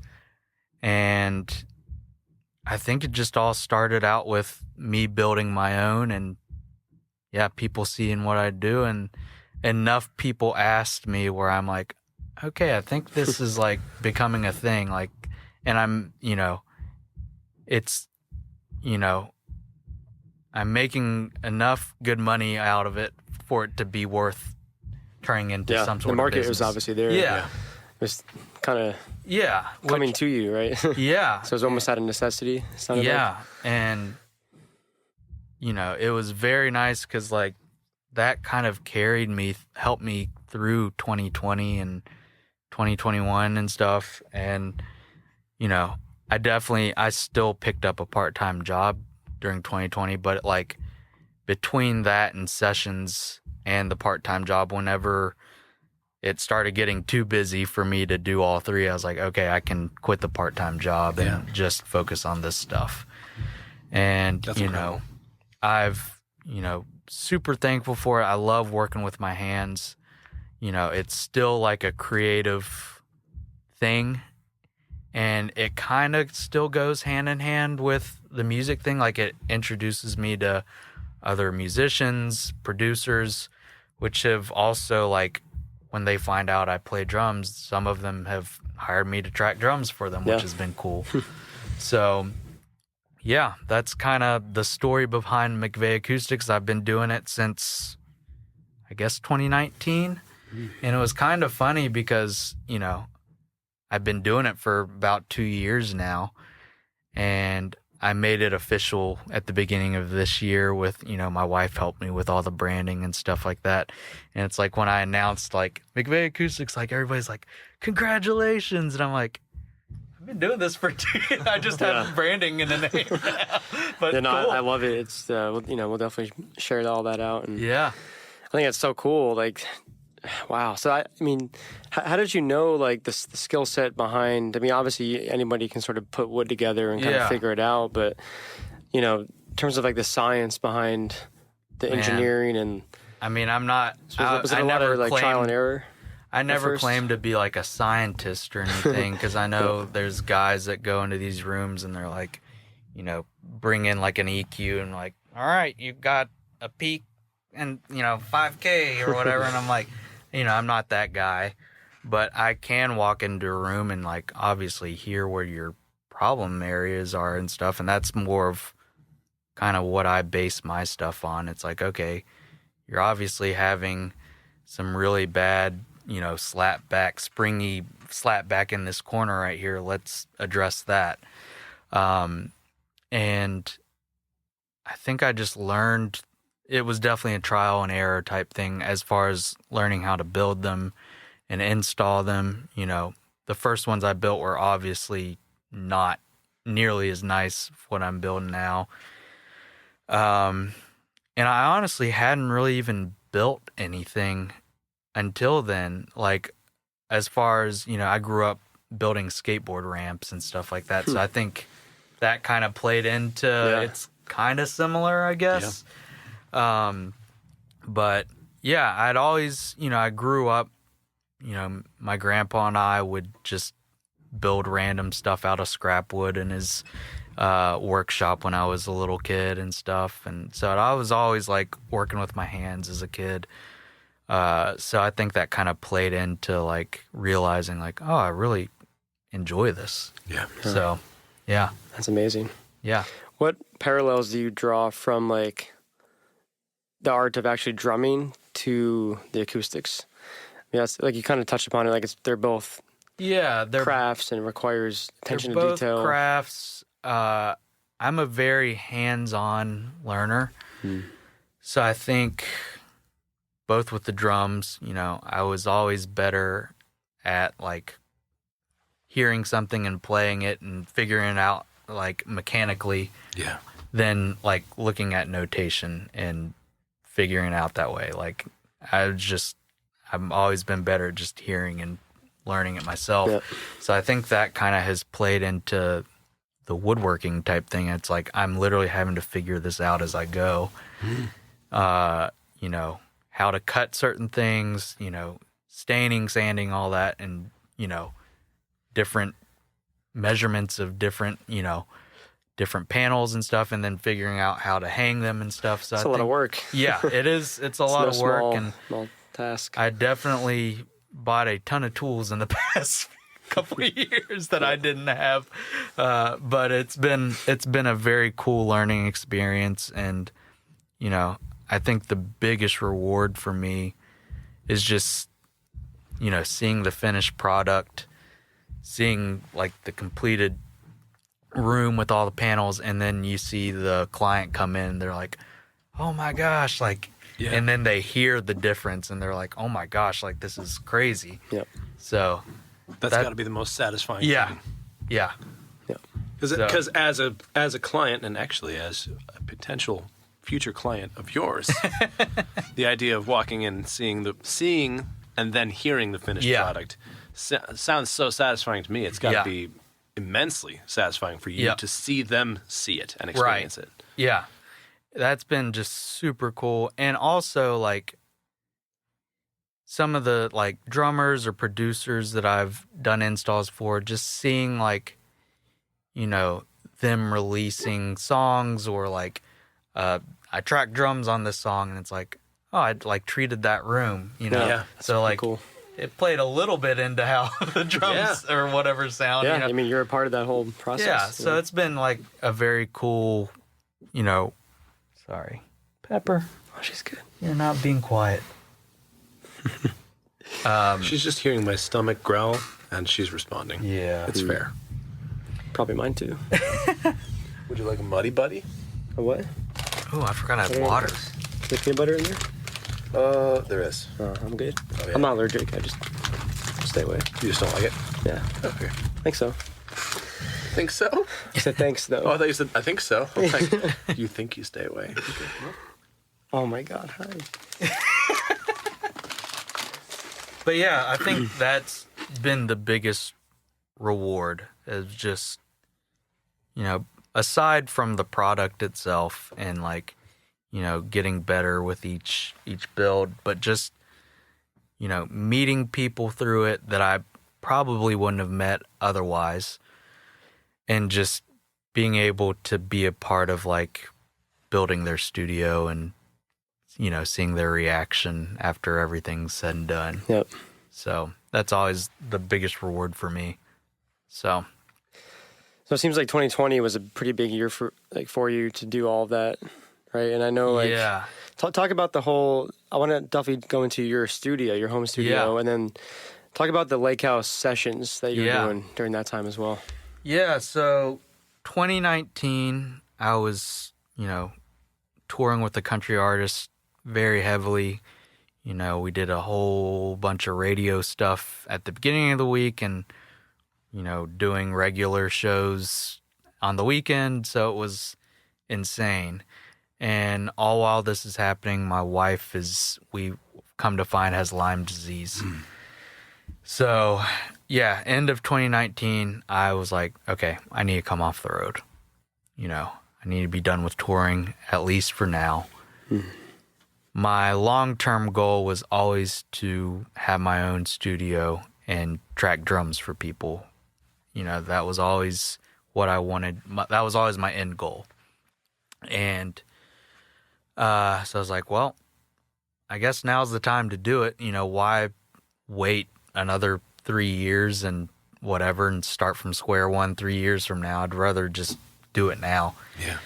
And I think it just all started out with me building my own and people seeing what I do, and enough people asked me where I'm like, okay, I think this is like becoming a thing. Like, and I'm, it's, I'm making enough good money out of it for it to be worth turning into some sort of the market business. was obviously there. Yeah. It was kind of coming which- to you, right? Yeah. So it was almost out of necessity. it sounded like. And it was very nice because like that kind of carried me, helped me through 2020 and 2021 and stuff. And I still picked up a part-time job during 2020, but like between that and sessions and the part-time job, whenever it started getting too busy for me to do all three, I was like, okay, I can quit the part-time job and just focus on this stuff. And, That's you incredible. know, I've, you know, super thankful for it. I love working with my hands. You know, it's still like a creative thing, and it kind of still goes hand in hand with the music thing. Like, it introduces me to other musicians, producers, which have also, like, when they find out I play drums, some of them have hired me to track drums for them, which has been cool. So, yeah, that's kind of the story behind McVey Acoustics. I've been doing it since, I guess, 2019. And it was kind of funny because, you know, I've been doing it for about 2 years now. And I made it official at the beginning of this year with, you know, my wife helped me with all the branding and stuff like that. And it's like when I announced, like, McVey Acoustics, like, everybody's like, congratulations. And I'm like, I've been doing this for 2 years. I just have branding in the name now. But Yeah, no, cool. I love it. It's, you know, we'll definitely share all that out. And Yeah. I think it's so cool. Like, wow. So, I mean, how did you know, like, the skill set behind, I mean, obviously anybody can sort of put wood together and kind of figure it out, but, you know, in terms of, like, the science behind the engineering and... I mean, I'm not... Was it a lot of, like, trial and error? I never first? claimed to be, like, a scientist or anything, because I know there's guys that go into these rooms and they're, like, you know, bring in, like, an EQ and, like, all right, you've got a peak and, you know, 5K or whatever, and I'm like... You know, I'm not that guy, but I can walk into a room and, like, obviously hear where your problem areas are and stuff. And that's more of kind of what I base my stuff on. It's like, okay, you're obviously having some really bad, you know, springy slap back in this corner right here. Let's address that. And I think I just learned... It was definitely a trial and error type thing as far as learning how to build them and install them. You know, the first ones I built were obviously not nearly as nice as what I'm building now. And I honestly hadn't really even built anything until then. Like, as far as, you know, I grew up building skateboard ramps and stuff like that. So I think that kind of played into it's kind of similar, I guess. Yeah. But yeah, I'd always, you know, I grew up, you know, my grandpa and I would just build random stuff out of scrap wood in his, workshop when I was a little kid and stuff. And so I was always like working with my hands as a kid. So I think that kind of played into like realizing like, oh, I really enjoy this. Yeah. So yeah. That's amazing. Yeah. What parallels do you draw from, like, the art of actually drumming to the acoustics? I mean, that's, like, you kind of touched upon it. Like, they're both they're crafts and requires attention to both detail. Crafts. I'm a very hands-on learner, so I think both with the drums, you know, I was always better at like hearing something and playing it and figuring it out like mechanically, than like looking at notation and figuring it out that way. Like I've always been better at just hearing and learning it myself. Yep. So I think that kind of has played into the woodworking type thing. It's like I'm literally having to figure this out as I go. You know, how to cut certain things, you know, staining, sanding, all that, and, you know, different measurements of different, you know, different panels and stuff, and then figuring out how to hang them and stuff. So it's a lot of work. Yeah, it is. It's a lot of work. Small task. I definitely bought a ton of tools in the past couple of years that I didn't have. But it's been a very cool learning experience. And, you know, I think the biggest reward for me is just, you know, seeing the finished product, seeing like the completed room with all the panels, and then you see the client come in, they're like, oh my gosh, like, and then they hear the difference and they're like, oh my gosh, like this is crazy. Yep. So that's got to be the most satisfying thing. Yeah. Yep. Because as a client, and actually as a potential future client of yours, the idea of walking in, seeing and then hearing the finished product sounds so satisfying to me. It's got to be immensely satisfying for you to see them see it and experience it. Yeah. That's been just super cool. And also, like, some of the, like, drummers or producers that I've done installs for, just seeing, like, you know, them releasing songs or, like, I track drums on this song, and it's like, oh, I'd, like, treated that room, you know? Yeah, so, like, cool. It played a little bit into how the drums or whatever sound. Yeah, you know? I mean, you're a part of that whole process. Yeah, so it's been, like, a very cool, you know, sorry. Pepper. Oh, she's good. You're not being quiet. She's just hearing my stomach growl, and she's responding. Yeah. It's fair. Probably mine too. Would you like a Muddy Buddy? A what? Oh, I forgot I had water. Is there peanut butter in there? There is. I'm good. Oh, yeah. I'm not allergic. I just stay away. You just don't like it? Yeah. Okay. I think so. Think so? I said thanks, though. Oh, I thought you said, I think so. I'm like, you think you stay away. Okay, well. Oh, my God. Hi. But yeah, I think that's been the biggest reward, is just, you know, aside from the product itself and, like, you know, getting better with each build, but just, you know, meeting people through it that I probably wouldn't have met otherwise, and just being able to be a part of, like, building their studio and, you know, seeing their reaction after everything's said and done. Yep. So that's always the biggest reward for me. So it seems like 2020 was a pretty big year for you to do all of that, right? And I know, like, talk about the whole. I want to definitely go into your studio, your home studio, and then talk about the Lake House sessions that you were doing during that time as well. Yeah. So 2019, I was, you know, touring with the country artists very heavily. You know, we did a whole bunch of radio stuff at the beginning of the week and, you know, doing regular shows on the weekend. So it was insane. And all while this is happening, my wife we've come to find, has Lyme disease. So, yeah, end of 2019, I was like, okay, I need to come off the road. You know, I need to be done with touring, at least for now. My long-term goal was always to have my own studio and track drums for people. You know, that was always what I wanted. That was always my end goal. And so I was like, well, I guess now's the time to do it. You know, why wait another 3 years and whatever and start from square one 3 years from now? I'd rather just do it now. Yeah.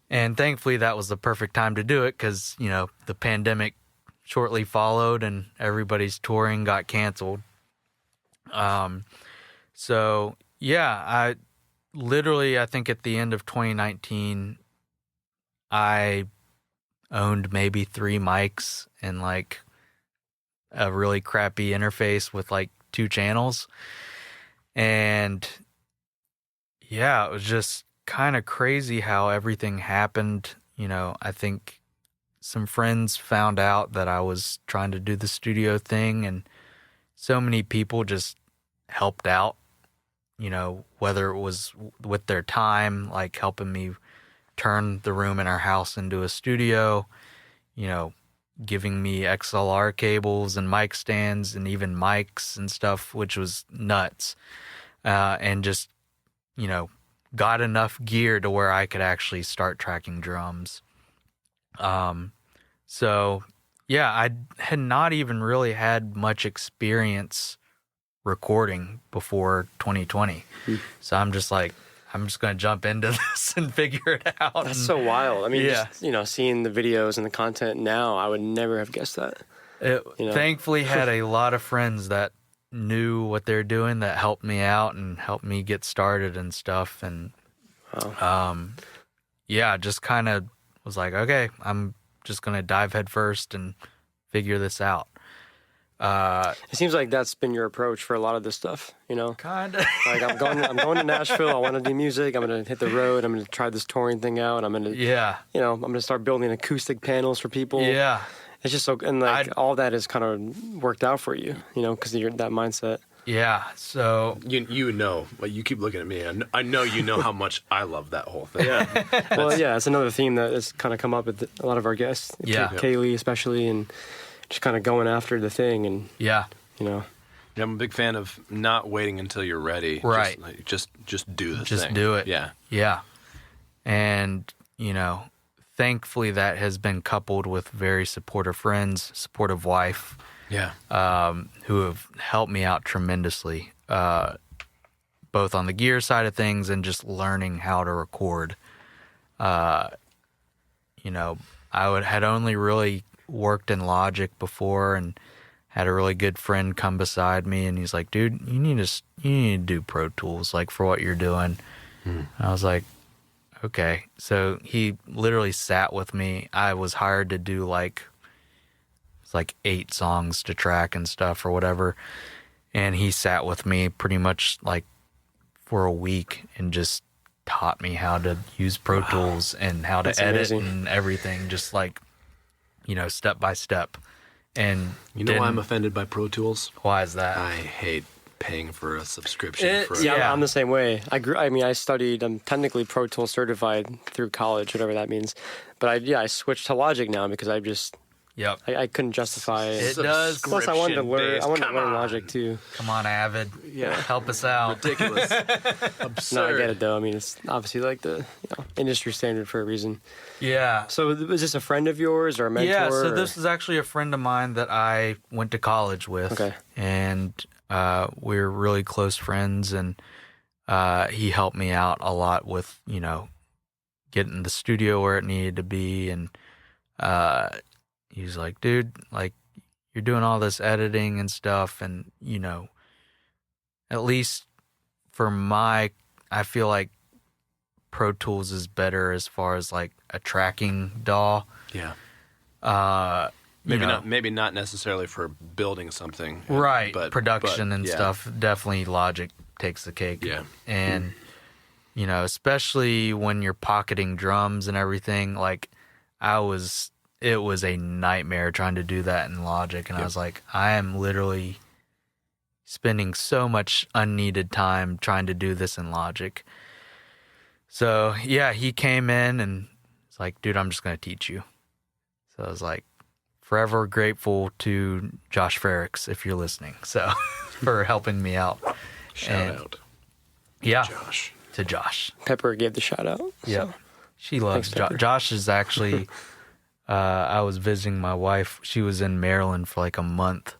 And thankfully, that was the perfect time to do it because, you know, the pandemic shortly followed and everybody's touring got canceled. So, yeah, I think at the end of 2019, I owned maybe 3 mics and, like, a really crappy interface with, like, 2 channels. And, yeah, it was just kind of crazy how everything happened. You know, I think some friends found out that I was trying to do the studio thing, and so many people just helped out, you know, whether it was with their time, like helping me turn the room in our house into a studio, you know, giving me XLR cables and mic stands and even mics and stuff, which was nuts. And just, you know, got enough gear to where I could actually start tracking drums. So, yeah, I had not even really had much experience recording before 2020. So I'm just like, I'm just going to jump into this and figure it out. That's so wild. I mean, just, you know, seeing the videos and the content now, I would never have guessed that. Thankfully had a lot of friends that knew what they're doing that helped me out and helped me get started and stuff. And, just kind of was like, okay, I'm just going to dive head first and figure this out. It seems like that's been your approach for a lot of this stuff, you know? Kind of. Like I'm going to Nashville. I want to do music. I'm going to hit the road. I'm going to try this touring thing out. I'm going to, Yeah. you know, I'm going to start building acoustic panels for people. Yeah. It's just so, and like all that has kind of worked out for you, you know, because you're that mindset. Yeah. So You know, but you keep looking at me. I know you know how much I love that whole thing. Yeah. Well, yeah, it's another theme that has kind of come up with a lot of our guests. Yeah. Kaylee especially, and just kind of going after the thing, and yeah. you know. Yeah, I'm a big fan of not waiting until you're ready. Right. Just do the thing. Just do it. Yeah. Yeah. And, you know, thankfully that has been coupled with very supportive friends, supportive wife, Yeah. who have helped me out tremendously, both on the gear side of things and just learning how to record. You know, had only really worked in Logic before, and had a really good friend come beside me, and he's like, dude, you need to do Pro Tools, like, for what you're doing. I was like, okay. So he literally sat with me. I was hired to do like 8 songs to track and stuff or whatever, and he sat with me pretty much like for a week and just taught me how to use Pro Tools and how to edit and everything, just like, you know, step by step. And You know why I'm offended by Pro Tools? why is that? I hate paying for a subscription. Yeah, I'm the same way. I studied. I'm technically Pro Tools certified through college, whatever that means. But I switched to Logic now because Yep. I couldn't justify it. It does. Plus, I wanted to learn. I wanted to Come learn on. Logic too. Come on, Avid. Yeah. Help us out. Ridiculous. Absurd. No, I get it though. I mean, it's obviously like the industry standard for a reason. Yeah. So, was this a friend of yours or a mentor? Yeah, so or- this is actually a friend of mine that I went to college with. Okay. And we're really close friends, and he helped me out a lot with, you know, getting the studio where it needed to be. And he's like, dude, like, you're doing all this editing and stuff, and, you know, at least for I feel like Pro Tools is better as far as like a tracking DAW. Yeah. You know, Maybe not necessarily for building something. right, But production and yeah. stuff. Definitely Logic takes the cake. Yeah. And you know, especially when you're pocketing drums and everything, like it was a nightmare trying to do that in Logic, and I was like, I am literally spending so much unneeded time trying to do this in Logic. So yeah, he came in and it's like, dude, I'm just gonna teach you. So I was like, forever grateful to Josh Ferricks if you're listening. So for helping me out. Shout out. Yeah. Josh. To Josh. Pepper gave the shout out. Yeah. She loves Thanks, Pepper. Josh is actually I was visiting my wife. She was in Maryland for like a month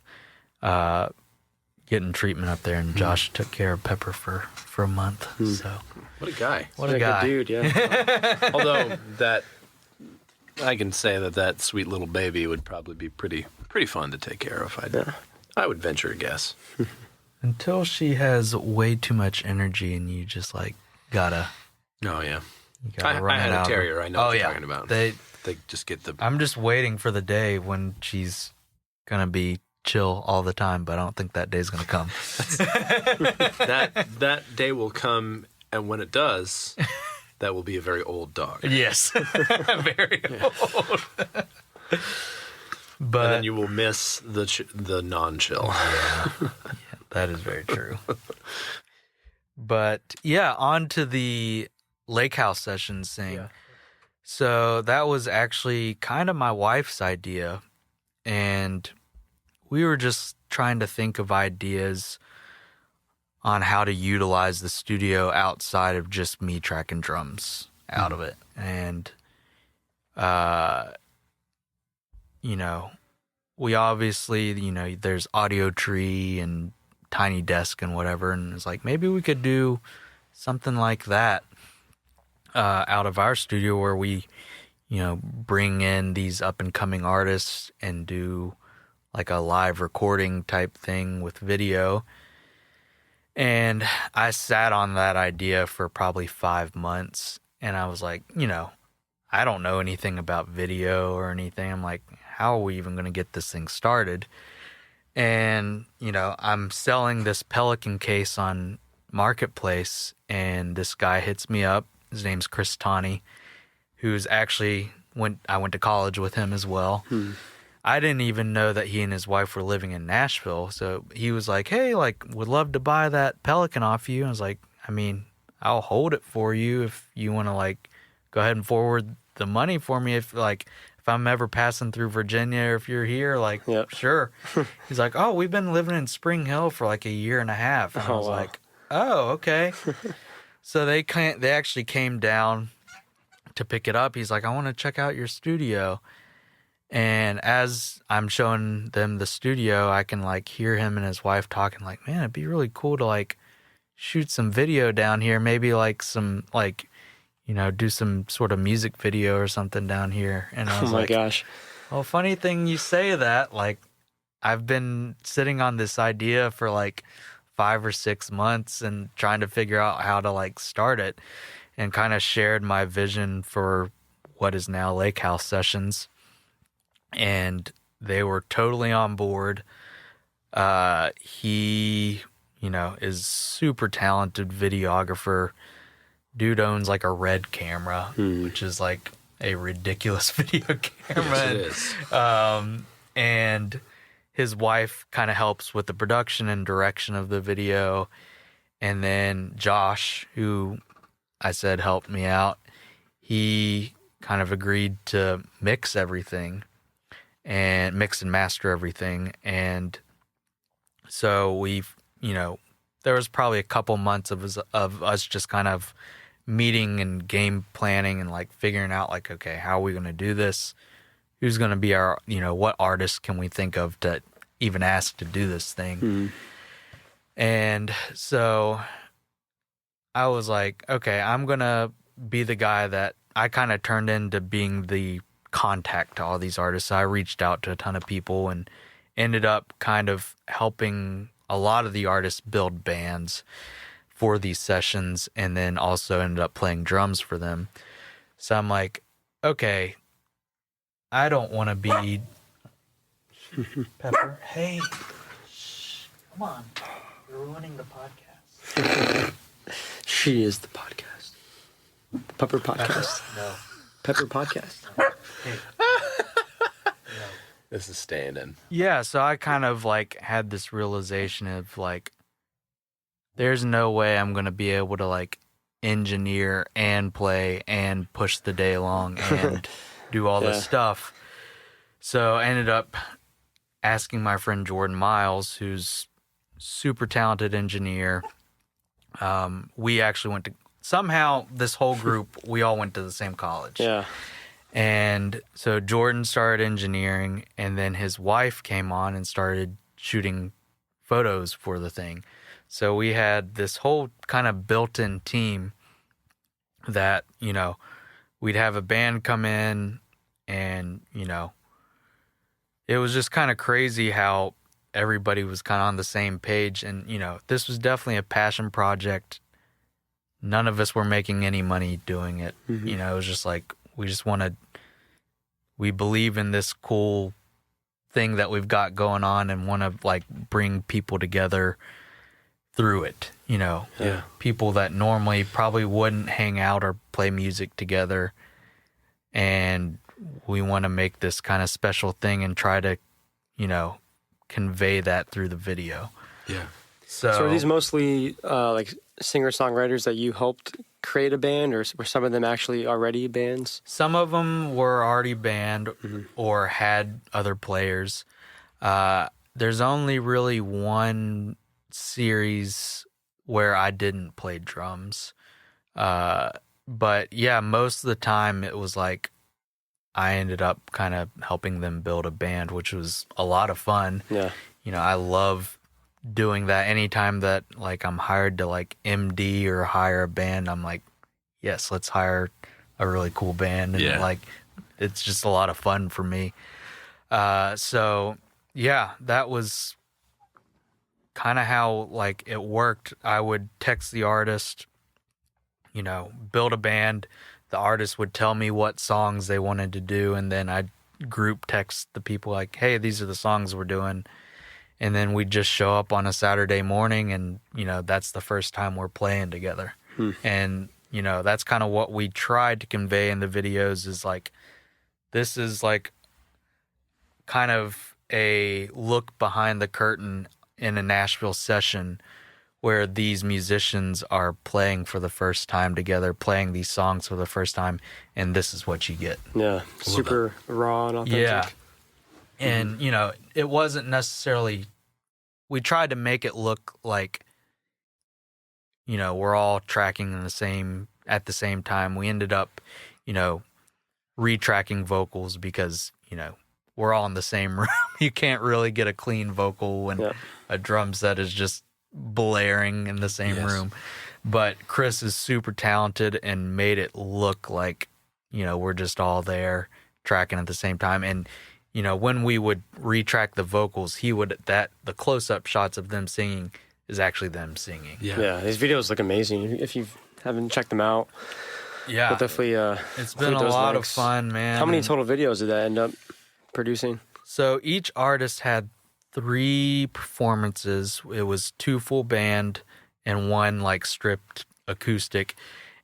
getting treatment up there, and Josh took care of Pepper for a month. So What a guy. what a guy. Good dude, yeah. Although I can say that sweet little baby would probably be pretty fun to take care of. I would venture a guess. Until she has way too much energy and you just like gotta Oh yeah. run I it had out. a terrier. I know what you're talking about. They just get the I'm just waiting for the day when she's gonna be chill all the time, but I don't think that day's gonna come. that day will come, and when it does, that will be a very old dog. Yes. Very old. But And then you will miss the non-chill. yeah, that is very true. But yeah, on to the lake house sessions thing. Yeah. So that was actually kind of my wife's idea, and we were just trying to think of ideas on how to utilize the studio outside of just me tracking drums out of it. And you know, we obviously, you know, there's Audio Tree and Tiny Desk and whatever, and it's like maybe we could do something like that out of our studio where we, you know, bring in these up and coming artists and do like a live recording type thing with video. And I sat on that idea for probably 5 months, and I was like, you know, I don't know anything about video or anything. I'm like, how are we even going to get this thing started? And, you know, I'm selling this Pelican case on Marketplace, and this guy hits me up. His name's Chris Tani, who's actually I went to college with him as well. I didn't even know that he and his wife were living in Nashville. So he was like, hey, like, would love to buy that Pelican off you. I was like, I mean, I'll hold it for you if you want to, like, go ahead and forward the money for me. If I'm ever passing through Virginia or if you're here, like, sure. He's like, oh, we've been living in Spring Hill for like a year and a half. And I was like, oh, okay. So they actually came down to pick it up. He's like, I want to check out your studio. And as I'm showing them the studio, I can like hear him and his wife talking like, man, it'd be really cool to like shoot some video down here. Maybe like some like, you know, do some sort of music video or something down here. And I was like, gosh. Well, funny thing you say that. Like, I've been sitting on this idea for like 5 or 6 months and trying to figure out how to like start it, and kind of shared my vision for what is now Lake House Sessions. And they were totally on board. He, you know, is super talented videographer. Dude owns like a Red camera, which is like a ridiculous video camera. Yes, it is. And his wife kind of helps with the production and direction of the video. And then Josh, who I said helped me out, he kind of agreed to mix everything and mix and master everything. And so we've, you know, there was probably a couple months of us just kind of meeting and game planning and like figuring out like, okay, how are we going to do this? Who's going to be our, you know, what artist can we think of to even ask to do this thing? And so I was like, okay, I'm going to be the guy that I kind of turned into being the contact to all these artists. I reached out to a ton of people and ended up kind of helping a lot of the artists build bands for these sessions, and then also ended up playing drums for them. So I'm like, okay, I don't want to be Pepper. Hey, shh, come on, you're ruining the podcast. She is the podcast. Pepper podcast. No. Pepper podcast. Hey. This is staying in. Yeah, so I kind of like had this realization of like, there's no way I'm going to be able to like engineer and play and push the day along and do all this stuff. So I ended up asking my friend Jordan Miles, who's super talented engineer. We actually went to, somehow this whole group, we all went to the same college. Yeah. And so Jordan started engineering, and then his wife came on and started shooting photos for the thing. So we had this whole kind of built-in team that, you know, we'd have a band come in, and, you know, it was just kind of crazy how everybody was kind of on the same page. And, you know, this was definitely a passion project. None of us were making any money doing it. You know, it was just like, we believe in this cool thing that we've got going on and want to like bring people together through it, you know. Yeah. People that normally probably wouldn't hang out or play music together. And we want to make this kind of special thing and try to, you know, convey that through the video. Yeah. So are these mostly like singer-songwriters that you helped create a band, or were some of them actually already bands? Some of them were already band or had other players. There's only really one series where I didn't play drums. But yeah, most of the time it was like I ended up kind of helping them build a band, which was a lot of fun. Yeah. You know, I love doing that. Anytime that like I'm hired to like MD or hire a band, I'm like, yes, let's hire a really cool band. And like, it's just a lot of fun for me. So yeah, that was kind of how like it worked. I would text the artist, you know, build a band. The artist would tell me what songs they wanted to do, and then I'd group text the people like, hey, these are the songs we're doing. And then we'd just show up on a Saturday morning and, that's the first time we're playing together. And, that's kind of what we tried to convey in the videos is like, this is like kind of a look behind the curtain in a Nashville session where these musicians are playing for the first time together, playing these songs for the first time, and this is what you get. Yeah, super raw and authentic. Yeah. And, it wasn't necessarily, we tried to make it look like, we're all tracking at the same time. We ended up, retracking vocals because, we're all in the same room. You can't really get a clean vocal when a drum set is just blaring in the same room. But Chris is super talented and made it look like, we're just all there tracking at the same time. And, when we would retrack the vocals, the close-up shots of them singing is actually them singing. Yeah, these videos look amazing. If you haven't checked them out, we'll definitely it's been a lot of fun, man. How many total videos did that end up producing? So each artist had 3 performances. It was 2 full band and 1 like stripped acoustic.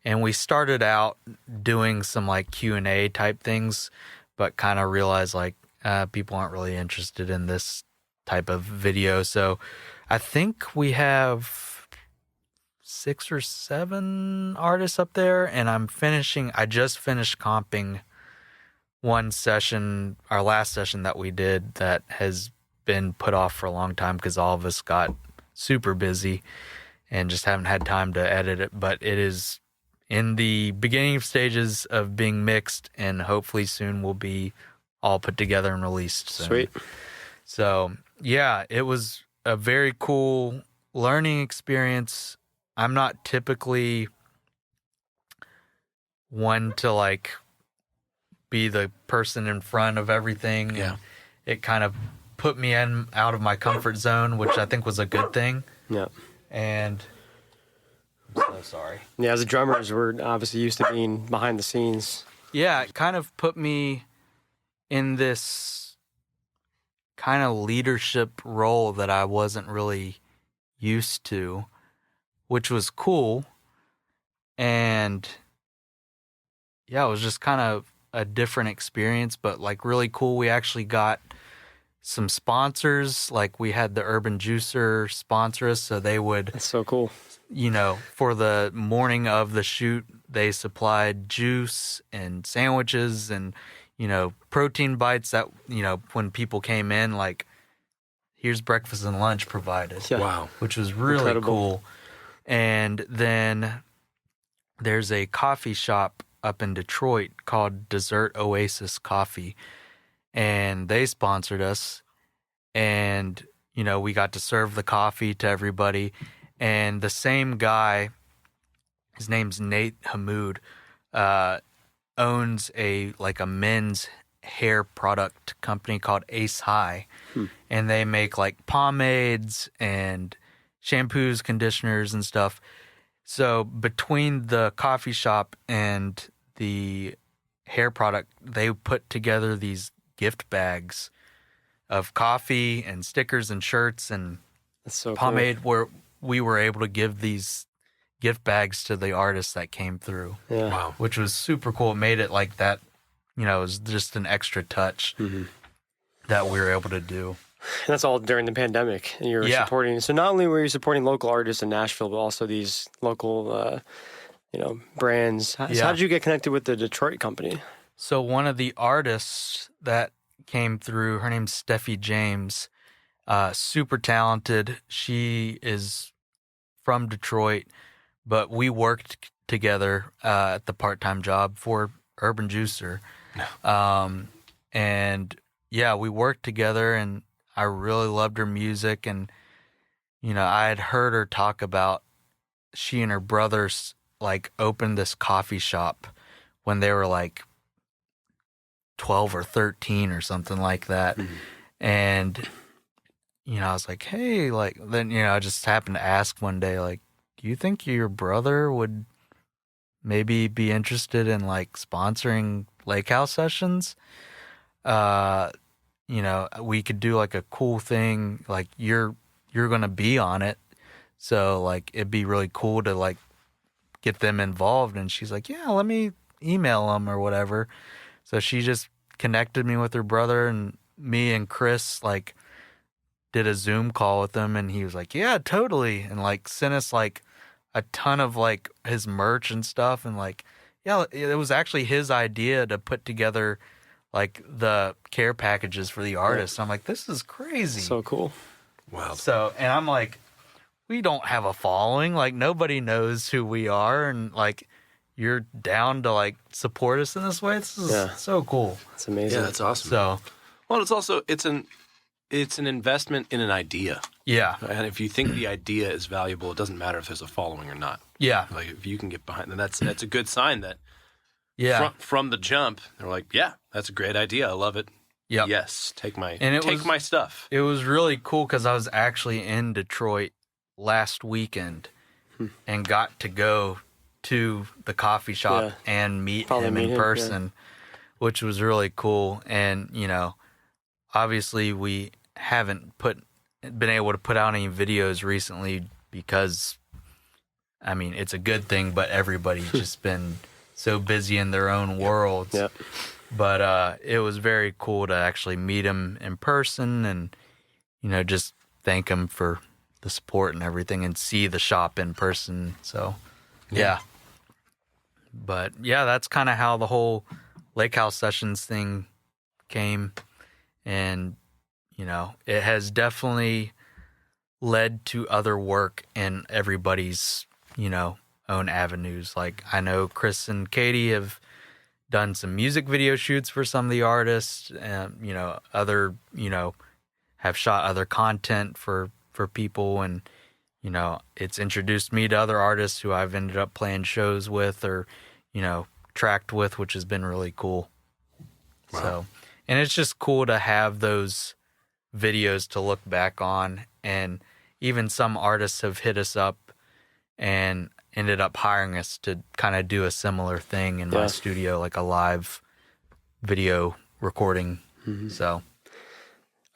And we started out doing some like Q&A type things, but kind of realized like people aren't really interested in this type of video. So I think we have 6 or 7 artists up there, and I just finished comping one session, our last session that we did that has been put off for a long time because all of us got super busy and just haven't had time to edit it. But it is in the beginning stages of being mixed, and hopefully soon will be all put together and released soon. Sweet. So, yeah, it was a very cool learning experience. I'm not typically one to like be the person in front of everything. Yeah. It kind of put me out of my comfort zone, which I think was a good thing. Yeah. And I'm so sorry. Yeah, as a drummers, we're obviously used to being behind the scenes. Yeah, it kind of put me in this kind of leadership role that I wasn't really used to, which was cool. And yeah, it was just kind of a different experience, but like really cool. We actually got some sponsors, like we had the Urban Juicer sponsor us, so they would, That's so cool. For the morning of the shoot, they supplied juice and sandwiches and protein bites that when people came in, like here's breakfast and lunch provided. Yeah. Wow. Which was really Incredible. cool. And then there's a coffee shop up in Detroit called Desert Oasis Coffee, and they sponsored us, and we got to serve the coffee to everybody. And the same guy, his name's Nate Hamoud, owns a men's hair product company called Ace High, and they make like pomades and shampoos, conditioners, and stuff. So between the coffee shop and the hair product, they put together these gift bags of coffee and stickers and shirts and That's so pomade, where we were able to give these gift bags to the artists that came through. cool. Yeah. Wow. Which was super cool. It made it like that, it was just an extra touch that we were able to do. And that's all during the pandemic, and you're supporting. So not only were you supporting local artists in Nashville, but also these local, brands. So how did you get connected with the Detroit company? So one of the artists that came through, her name's Steffi James, super talented. She is from Detroit, but we worked together at the part-time job for Urban Juicer. And yeah, we worked together, and I really loved her music. And, I had heard her talk about she and her brothers opened this coffee shop when they were 12 or 13 or something like that. And, I was like, hey, then, I just happened to ask one day, do you think your brother would maybe be interested in sponsoring Lake House sessions? we could do like a cool thing. Like you're going to be on it. So like, it'd be really cool to like get them involved. And she's like, yeah, let me email them or whatever. So she just connected me with her brother, and me and Chris like did a Zoom call with him, and he was like, yeah, totally. And like sent us like a ton of like his merch and stuff. And like, yeah, it was actually his idea to put together like the care packages for the artists. I'm like, this is crazy. So cool. Wow. So, and I'm like, we don't have a following. Like nobody knows who we are. And like, you're down to like support us in this way. This is so cool. It's amazing. Yeah, that's awesome. So, well, it's also, it's an investment in an idea. yeah. And if you think the idea is valuable, it doesn't matter if there's a following or not. Yeah. Like if you can get behind, then that's a good sign that Yeah. from the jump, they're like, yeah, that's a great idea. I love it. Yep. Yes, take my stuff. It was really cool because I was actually in Detroit last weekend and got to go to the coffee shop and meet him in person, which was really cool. And, obviously we haven't been able to put out any videos recently because, I mean, it's a good thing, but everybody's just been so busy in their own worlds. Yep. But it was very cool to actually meet him in person and, just thank him for the support and everything and see the shop in person. So, yeah. But, yeah, that's kind of how the whole Lake House Sessions thing came. And, it has definitely led to other work in everybody's, own avenues. Like, I know Chris and Katie have done some music video shoots for some of the artists, and other have shot other content for people, and it's introduced me to other artists who I've ended up playing shows with or tracked with, which has been really cool. Wow. So, and it's just cool to have those videos to look back on, and even some artists have hit us up and ended up hiring us to kind of do a similar thing in my studio, like a live video recording. Mm-hmm. So,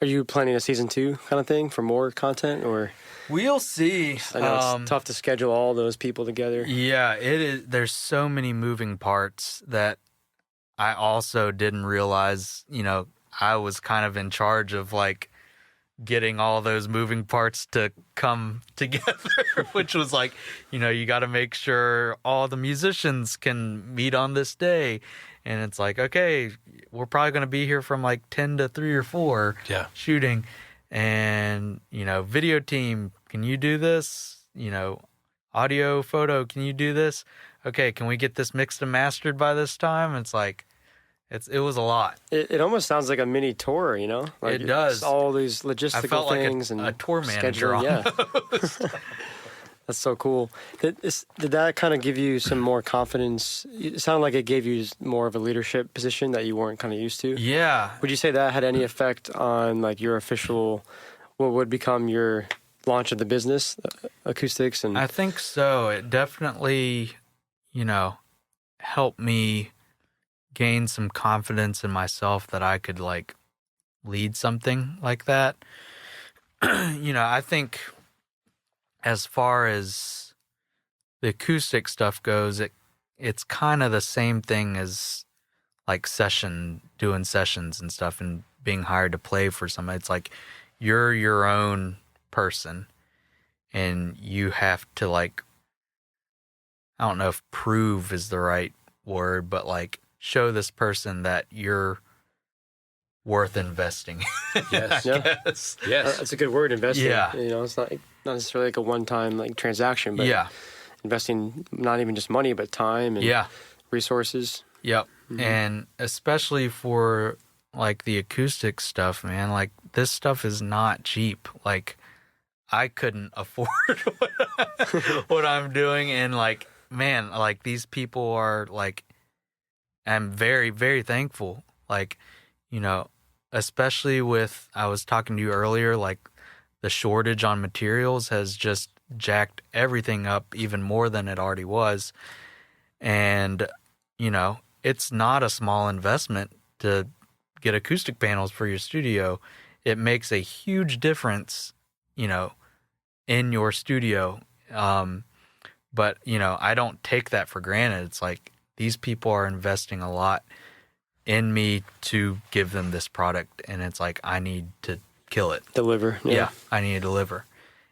are you planning a season 2 kind of thing for more content, or? We'll see. I know it's tough to schedule all those people together. Yeah, it is. There's so many moving parts that I also didn't realize, I was kind of in charge of like getting all those moving parts to come together, which was like, you got to make sure all the musicians can meet on this day. And it's like, okay, we're probably going to be here from like 10 to 3 or 4 shooting. And, video team, can you do this? Audio, photo, can you do this? Okay, can we get this mixed and mastered by this time? It's like, it was a lot. It almost sounds like a mini tour, Like it does. All these logistical I felt things like a and tour manager. Yeah. That's so cool. Did that kind of give you some more confidence? It sounded like it gave you more of a leadership position that you weren't kind of used to. Yeah. Would you say that had any effect on like your official, what would become your launch of the business, acoustics? And I think so. It definitely, helped me gain some confidence in myself that I could like lead something like that. I think as far as the acoustic stuff goes, it's kind of the same thing as like doing sessions and stuff and being hired to play for somebody. It's like you're your own person and you have to like, I don't know if prove is the right word, but like show this person that you're worth investing. Yes. Yes. That's a good word, investing. Yeah. It's not necessarily like a one-time like transaction, but investing not even just money, but time and resources. Yep. Mm-hmm. And especially for like the acoustic stuff, man, like this stuff is not cheap. Like I couldn't afford what I'm doing. And like, man, like these people are like, I'm very, very thankful. Like, especially with, I was talking to you earlier, like the shortage on materials has just jacked everything up even more than it already was. And, it's not a small investment to get acoustic panels for your studio, it makes a huge difference, you know, in your studio. But, you know, I don't take that for granted. It's like these people are investing a lot in me to give them this product, and it's like I need to kill it. Deliver. Yeah, I need to deliver.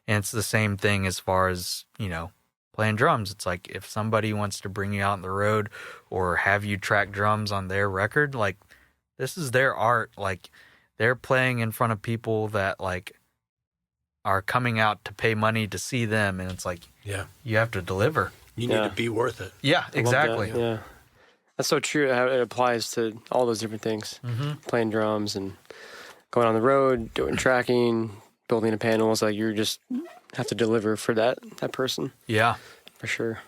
And it's the same thing as far as, you know, playing drums. It's like if somebody wants to bring you out on the road or have you track drums on their record, like this is their art. Like they're playing in front of people that like are coming out to pay money to see them, and it's like, yeah, you have to deliver. You need to be worth it. Yeah, exactly. Yeah. That's so true how it applies to all those different things. Playing drums and going on the road, doing tracking, building the panels. Like you just have to deliver for that person. Yeah. For sure.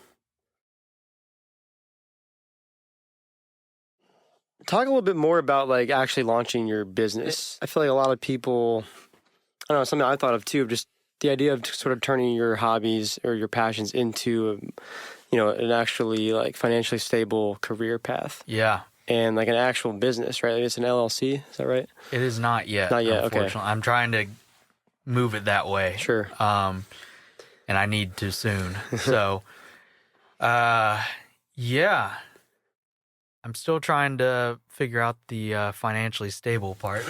Talk a little bit more about like actually launching your business. I feel like a lot of people, I don't know, something I thought of too, just the idea of sort of turning your hobbies or your passions into, you know, an actually like financially stable career path. Yeah. And like an actual business, right? Like it's an LLC, is that right? It is not yet. Not yet, okay. Unfortunately. I'm trying to move it that way. Sure. And I need to soon. So, yeah. I'm still trying to figure out the financially stable part.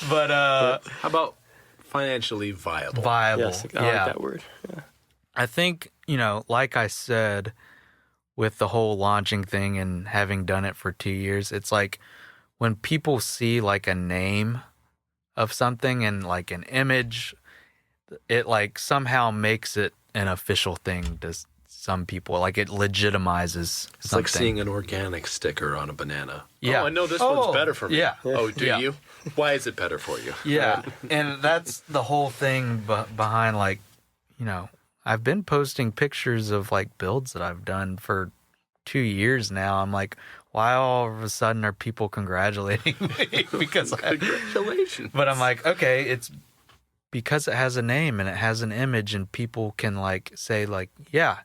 But how about financially viable? Viable. Yes, I like that word. Yeah. I think, you know, like I said, with the whole launching thing and having done it for 2 years, it's like when people see like a name of something and like an image, it like somehow makes it an official thing to some people. Like it legitimizes It's something. like seeing an organic sticker on a banana. Yeah. Oh, I know this one's better for me. Yeah. Oh, do Yeah. you? Why is it better for you? Yeah. And that's the whole thing behind, like, you know, I've been posting pictures of like builds that I've done for 2 years now. I'm like, why all of a sudden are people congratulating me? Because Congratulations. But I'm like, okay, it's because it has a name and it has an image, and people can like say like, yeah,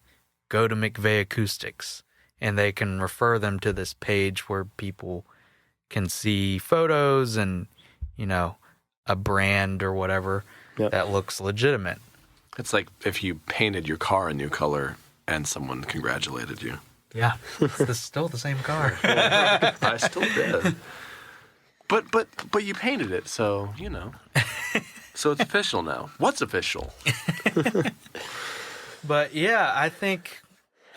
go to McVey Acoustics, and they can refer them to this page where people can see photos and, you know, a brand or whatever that looks legitimate. It's like if you painted your car a new color and someone congratulated you. Yeah, it's still the same car. I still did. But you painted it, so, you know. So it's official now. What's official? But yeah, I think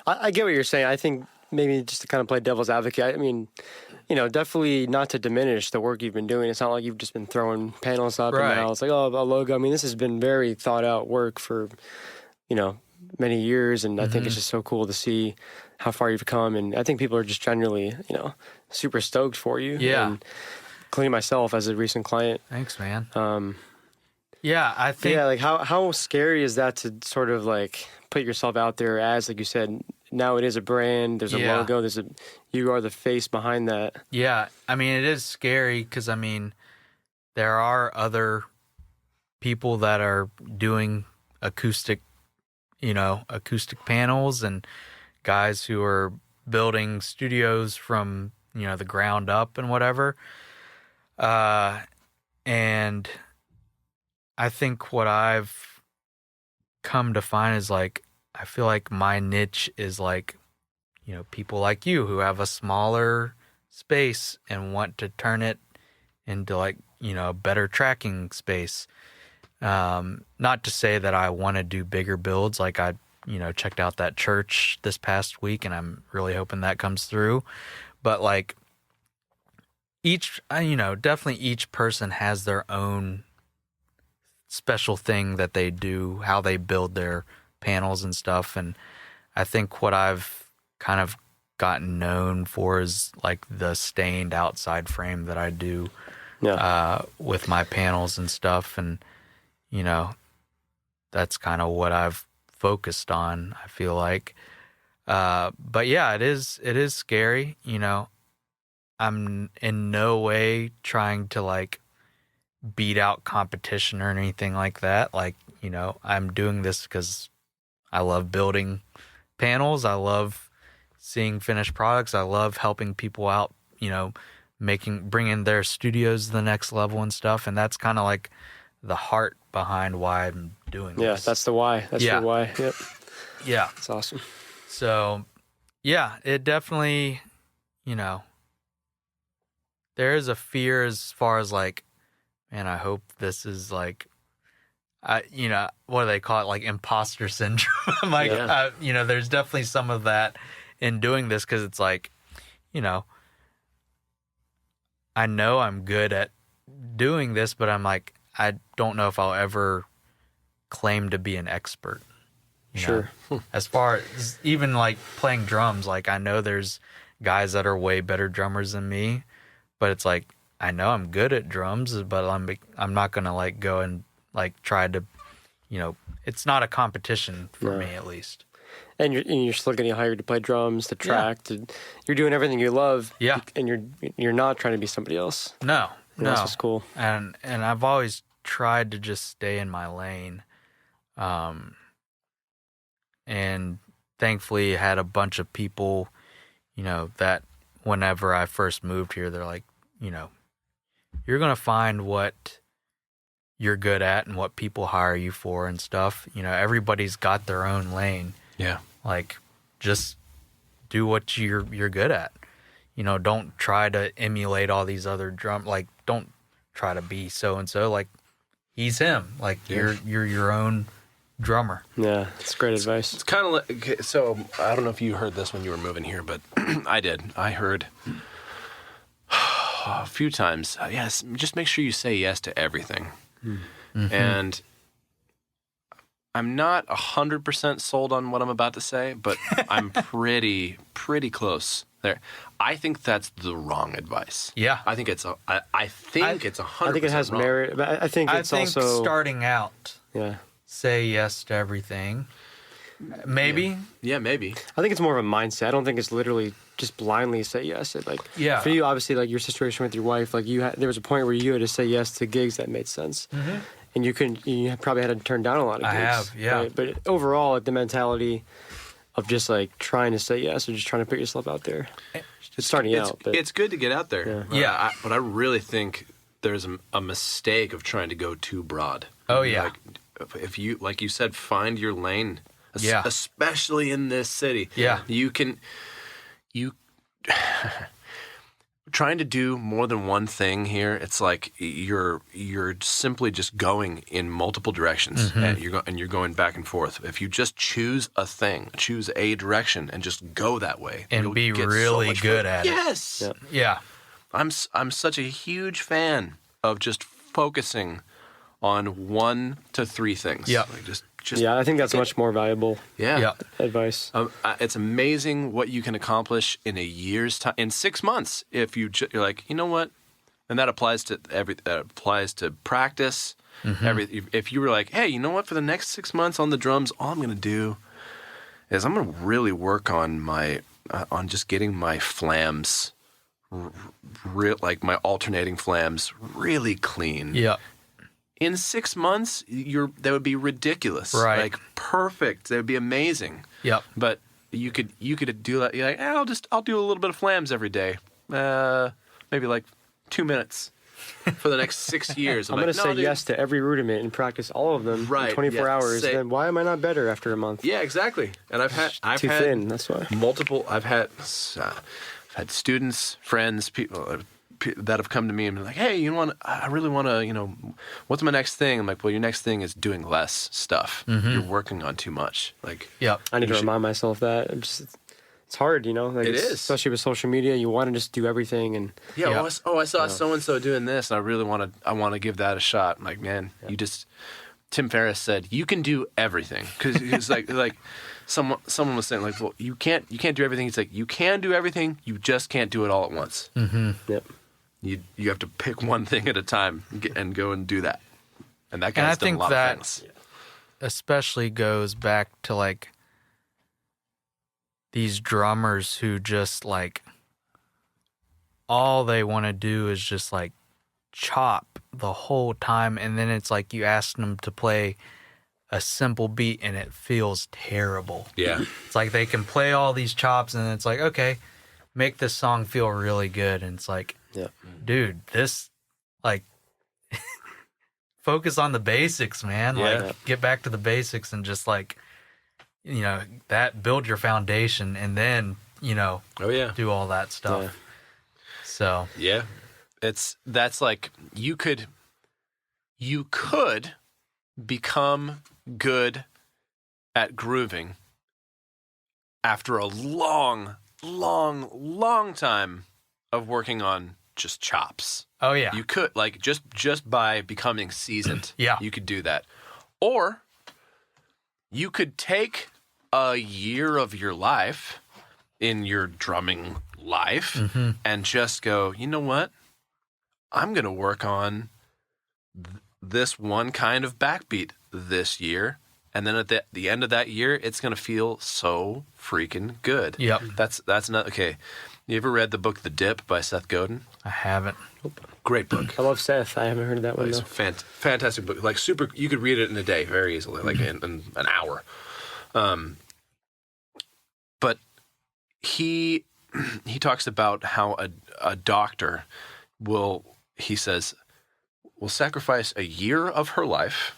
I get what you're saying. I think maybe just to kind of play devil's advocate, I mean, you know, definitely not to diminish the work you've been doing. It's not like you've just been throwing panels up and now it's like, oh, a logo. I mean, this has been very thought out work for, you know, many years. And I think it's just so cool to see how far you've come. And I think people are just generally, you know, super stoked for you. Yeah. And including myself as a recent client. Thanks, man. Yeah, I think. Yeah, like how scary is that to sort of like put yourself out there as, like you said, now it is a brand, there's a logo, you are the face behind that. Yeah, I mean, it is scary because, I mean, there are other people that are doing acoustic panels, and guys who are building studios from, you know, the ground up and whatever. And I think what I've come to find is like, I feel like my niche is like, you know, people like you who have a smaller space and want to turn it into like, you know, a better tracking space. Not to say that I want to do bigger builds. Like I, you know, checked out that church this past week, and I'm really hoping that comes through. But like definitely each person has their own special thing that they do, how they build their panels and stuff. And I think what I've kind of gotten known for is like the stained outside frame that I do with my panels and stuff. And, you know, that's kind of what I've focused on, I feel like. But yeah, it is scary. You know, I'm in no way trying to like beat out competition or anything like that. Like, you know, I'm doing this because I love building panels. I love seeing finished products. I love helping people out, you know, bringing their studios to the next level and stuff. And that's kind of like the heart behind why I'm doing this. Yeah, that's the why. That's your why. Yep. Yeah. That's awesome. So, yeah, it definitely, there is a fear as far as like, man, I hope this is like, what do they call it? Like imposter syndrome. Like, there's definitely some of that in doing this, because it's like, I know I'm good at doing this, but I'm like, I don't know if I'll ever claim to be an expert. Sure. As far as even like playing drums, like I know there's guys that are way better drummers than me, but it's like, I know I'm good at drums, but I'm not going to like go and like try to, it's not a competition for me, at least. And you're still getting hired to play drums, to track, you're doing everything you love. Yeah. And you're not trying to be somebody else. No. That's what's cool. And I've always tried to just stay in my lane. And thankfully had a bunch of people, that whenever I first moved here, they're like, you're going to find what you're good at and what people hire you for and stuff. Everybody's got their own lane. Yeah. Like, just do what you're good at. Don't try to emulate all these other don't try to be so-and-so. Like, he's him. Like, you're your own drummer. Yeah, that's great advice. It's kind of like, so I don't know if you heard this when you were moving here, but I did. I heard a few times, yes, just make sure you say yes to everything. Mm-hmm. And I'm not 100% sold on what I'm about to say, but I'm pretty close there. I think that's the wrong advice. Yeah. I think it's 100% I think it has wrong. merit, but I think it's also starting out. Yeah. Say yes to everything. Maybe. Yeah, maybe. I think it's more of a mindset. I don't think it's literally just blindly say yes. For you, obviously, like your situation with your wife, like there was a point where you had to say yes to gigs that made sense. Mm-hmm. And you probably had to turn down a lot of gigs. I have, yeah. Right? But overall, like the mentality of just like trying to say yes or just trying to put yourself out there. It's starting out. But it's good to get out there. Yeah. But I really think there's a mistake of trying to go too broad. Oh, yeah. Like, if you, like you said, find your lane, Yeah. especially in this city. Yeah. You trying to do more than one thing here, it's like you're simply just going in multiple directions, Mm-hmm. and you're going back and forth. If you just choose a direction and just go that way, And you'll be get really so much good further. at it. Yes. Yeah. I'm such a huge fan of just focusing on 1 to 3 things. Yeah. Like just yeah, I think that's much more valuable Yeah. advice. It's amazing what you can accomplish in a year's time, in 6 months. If you're like, you know what, and that applies to practice. Mm-hmm. If you were like, hey, you know what, for the next 6 months on the drums, all I'm going to do is I'm going to really work on on just getting my flams, like my alternating flams, really clean. Yeah. In 6 months, that would be ridiculous. Right. Like perfect. That would be amazing. Yep. But you could do that. You're like, I'll do a little bit of flams every day. Maybe like 2 minutes for the next 6 years. I'm going to say yes to every rudiment and practice all of them in 24 hours. Then why am I not better after a month? Yeah, exactly. And I've had thin. That's why. Multiple. I've had students, friends, people that have come to me and been like, hey, I really want to, what's my next thing? I'm like, well, your next thing is doing less stuff. Mm-hmm. You're working on too much. Like, yeah, I need to remind myself that. It's hard, Like it is. Especially with social media, you want to just do everything. And I saw so-and-so doing this, and I want to give that a shot. I'm like, man, Tim Ferriss said, you can do everything. Because he's like someone was saying, like, well, you can't do everything. He's like, you can do everything, you just can't do it all at once. Mm-hmm. Yep. You have to pick one thing at a time and go and do that. And that guy's done a lot of things. Especially goes back to like these drummers who just like all they want to do is just like chop the whole time, and then it's like you ask them to play a simple beat and it feels terrible. Yeah. It's like they can play all these chops and it's like, okay, make this song feel really good, and it's like Yeah. dude, this, like, focus on the basics, man. Yeah. Like, get back to the basics and just, like, you know, that build your foundation and then, you know, Oh yeah. do all that stuff. Yeah. So, Yeah. That's like you could become good at grooving after a long time of working on just chops. oh, yeah. You could, like, just by becoming seasoned. Yeah. You could do that. Or you could take a year of your life in your drumming life and just go, you know what? I'm going to work on this one kind of backbeat this year. And then at the end of that year, it's going to feel so freaking good. Yep. That's not, okay. You ever read the book The Dip by Seth Godin? I haven't. Great book. I love Seth. I haven't heard of that one It's though. a fantastic book. Like super, you could read it in a day very easily, like in an hour. But he talks about how a doctor will sacrifice a year of her life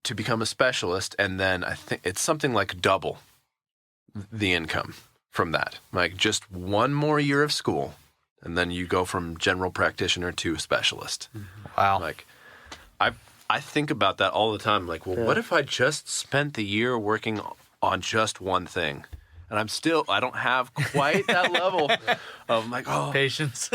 to become a specialist, and then I think it's something like double the income from that. Like just one more year of school, and then you go from general practitioner to specialist. Wow. Like, I think about that all the time. Like, well, what if I just spent the year working on just one thing? And I don't have quite that level of like, oh, Patience.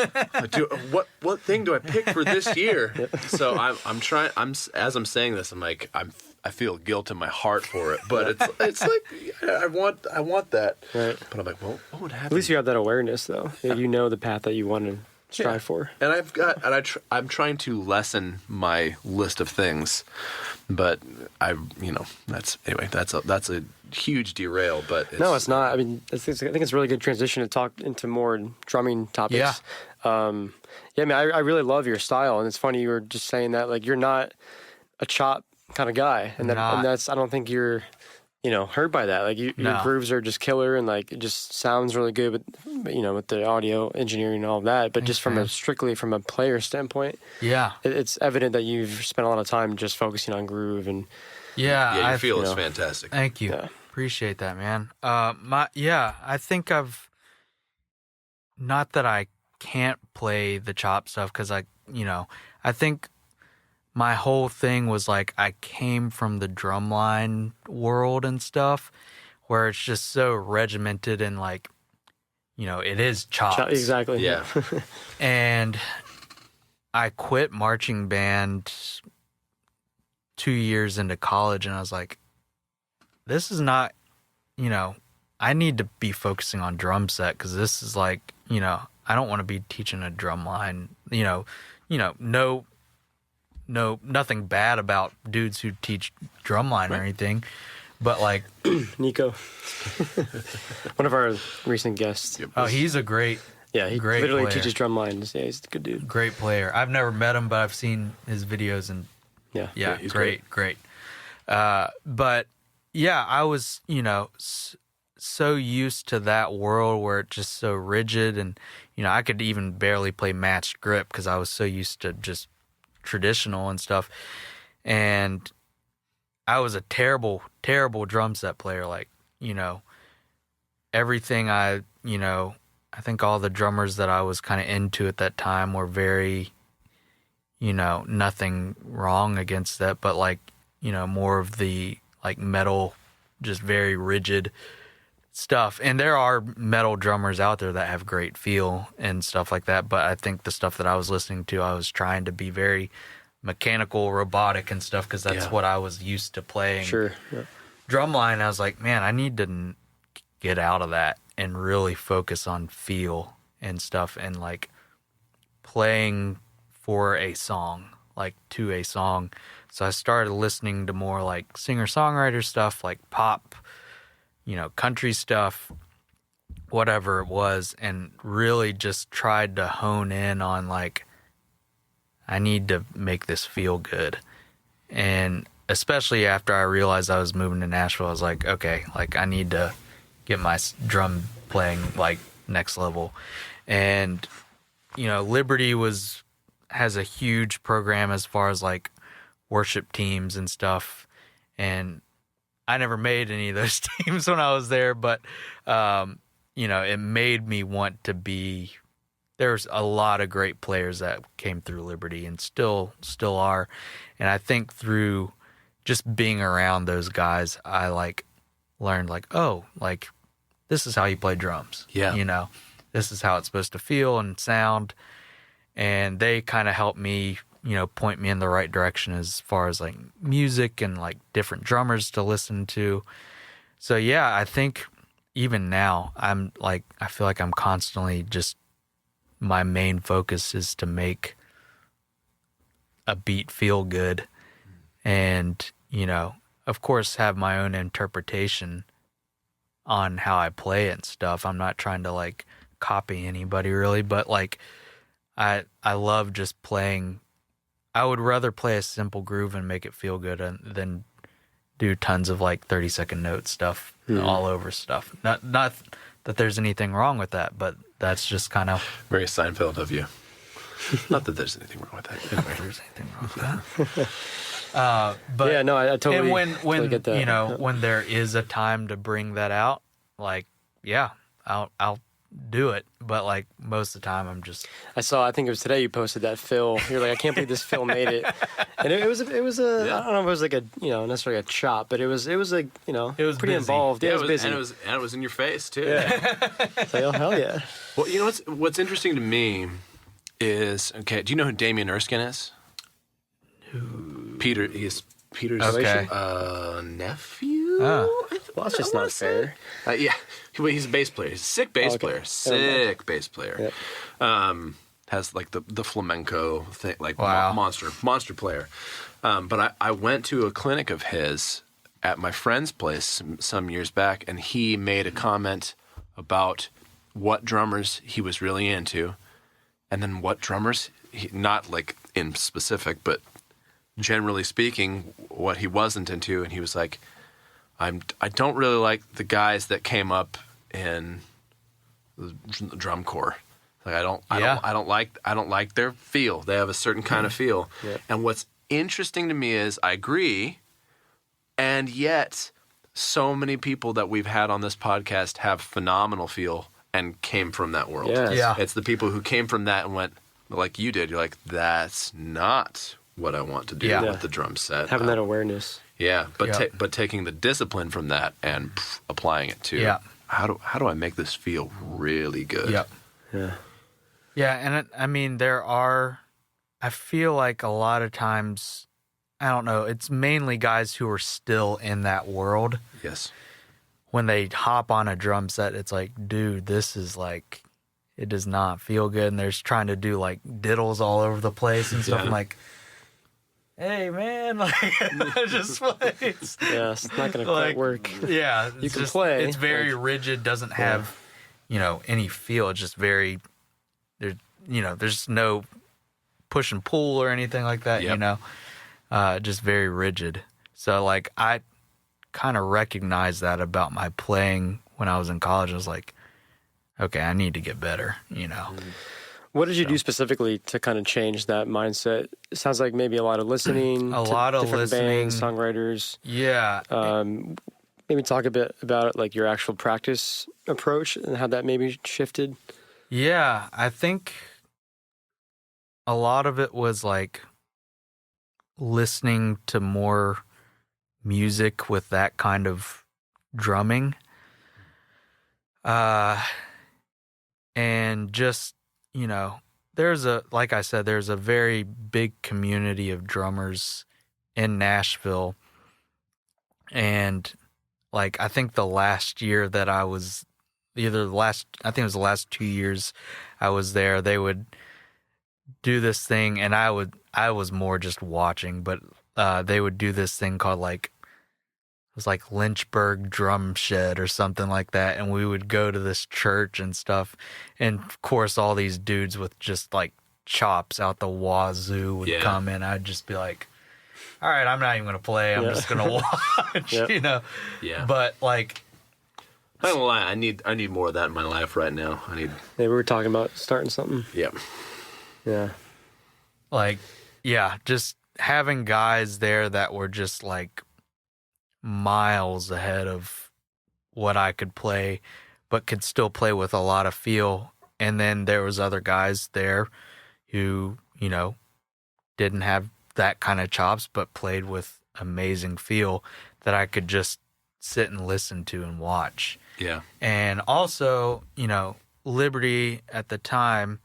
what thing do I pick for this year? So I'm trying. As I'm saying this, I'm like, I feel guilt in my heart for it, but it's like I want that. Right. But I'm like, well, what would happen? At least you have that awareness, though. You know the path that you want to strive for. And I'm trying to lessen my list of things, but that's a huge derail. But No, it's not. I mean, I think it's a really good transition to talk into more drumming topics. Yeah. I mean, I really love your style, and it's funny you were just saying that. Like, you're not a chop kind of guy, and that's I don't think you're, hurt by that. Like, your grooves are just killer, and like it just sounds really good. But with the audio engineering and all of that. But just strictly from a player standpoint, Yeah. it's evident that you've spent a lot of time just focusing on groove and. Yeah. your feel is fantastic. Thank you. Yeah. Appreciate that, man. I think not that I can't play the chop stuff, because I think my whole thing was like I came from the drumline world and stuff, where it's just so regimented and like, it is chops. Exactly. Yeah. And I quit marching band 2 years into college, and I was like, this is not, I need to be focusing on drum set, because this is like, I don't want to be teaching a drum line, nothing bad about dudes who teach drumline or anything, but like Nico, one of our recent guests. Yep. oh, he's a great Yeah, he great literally player. teaches drum lines. Yeah, he's a good dude. Great player. I've never met him, but I've seen his videos, and Yeah. he's great. But yeah, I was, so used to that world where it's just so rigid, and I could even barely play matched grip because I was so used to just traditional and stuff. And I was a terrible drum set player. Like, everything I think all the drummers that I was kind of into at that time were very, nothing wrong against that, but like, more of the like metal, just very rigid stuff. And there are metal drummers out there that have great feel and stuff like that, but I think the stuff that I was listening to, I was trying to be very mechanical, robotic and stuff, because that's what I was used to playing. Sure. Yeah. Drumline, I was like, man, I need to get out of that and really focus on feel and stuff, and like playing for a song, like to a song. So I started listening to more like singer-songwriter stuff, like pop, country stuff, whatever it was, and really just tried to hone in on like, I need to make this feel good. And especially after I realized I was moving to Nashville, I was like, okay, like I need to get my drum playing like next level. And Liberty has a huge program as far as like worship teams and stuff, and I never made any of those teams when I was there, but it made me want to be. There's a lot of great players that came through Liberty and still are, and I think through just being around those guys, I like learned like, oh, like this is how you play drums. Yeah. This is how it's supposed to feel and sound, and they kind of helped me, point me in the right direction as far as like music and like different drummers to listen to. So yeah, I think even now I feel like I'm constantly just, my main focus is to make a beat feel good and, of course have my own interpretation on how I play it and stuff. I'm not trying to like copy anybody really, but like I love just playing. I would rather play a simple groove and make it feel good than do tons of like 30-second note stuff all over stuff. Not that there's anything wrong with that, but that's just kind of very Seinfeld of you. Not that there's anything wrong with that. Not that there's anything wrong with that. But yeah, no, I totally. And totally get that. When there is a time to bring that out, like, yeah, I'll do it. But like most of the time, I'm just. I think it was today you posted that Phil. You're like, I can't believe this Phil made it, and it was a. Yeah. I don't know if it was like a necessarily a chop, but it was like it was pretty busy. involved. Yeah, it was busy, and it was in your face too. Yeah. It's like, oh hell yeah. Well, what's interesting to me is, okay, do you know who Damien Erskine is? He's Peter's nephew. Well, that's just not fair. Yeah, he's a bass player. He's a sick bass player. Sick bass player. Yep. Has like the flamenco thing, like wow. monster player. But I went to a clinic of his at my friend's place some years back, and he made a comment about what drummers he was really into, and then what drummers, not like in specific, but generally speaking, what he wasn't into. And he was like, I don't really like the guys that came up in the drum corps. Like I don't like their feel. They have a certain kind of feel. Yeah. And what's interesting to me is I agree, and yet so many people that we've had on this podcast have phenomenal feel and came from that world. Yes. Yeah. It's the people who came from that and went like you did. You're like, that's not what I want to do with the drum set. Having that awareness. Yeah, but taking the discipline from that and applying it to how do I make this feel really good? Yep. Yeah. Yeah, and I feel like a lot of times, I don't know, it's mainly guys who are still in that world. Yes. When they hop on a drum set, it's like, dude, this is like, it does not feel good. And they're just trying to do like diddles all over the place and stuff. I'm like, hey, man, like, just play. Yeah, it's not going to quite work. Yeah. You can play. It's very rigid, doesn't have, any feel. It's just very, there's no push and pull or anything like that, just very rigid. So, like, I kind of recognized that about my playing when I was in college. I was like, okay, I need to get better, What did you do specifically to kind of change that mindset? It sounds like maybe a lot of listening. A lot of different listening. bands, songwriters. Yeah. Maybe talk a bit about it, like your actual practice approach and how that maybe shifted. Yeah, I think a lot of it was like listening to more music with that kind of drumming. And just, like I said, there's a very big community of drummers in Nashville. And like, I think the last year that I was I think it was the last 2 years I was there, they would do this thing, and I was more just watching, but they would do this thing called it was like Lynchburg Drum Shed or something like that, and we would go to this church and stuff, and of course all these dudes with just like chops out the wazoo would come in. I'd just be like, all right, I'm not even gonna play, I'm just gonna watch, Yeah. But like, I don't lie. I need more of that in my life right now. Yeah, we were talking about starting something. Yeah. Yeah. Like, yeah, just having guys there that were just like miles ahead of what I could play, but could still play with a lot of feel. And then there was other guys there who, you know, didn't have that kind of chops, but played with amazing feel that I could just sit and listen to and watch. Yeah. And also, you know, Liberty at the time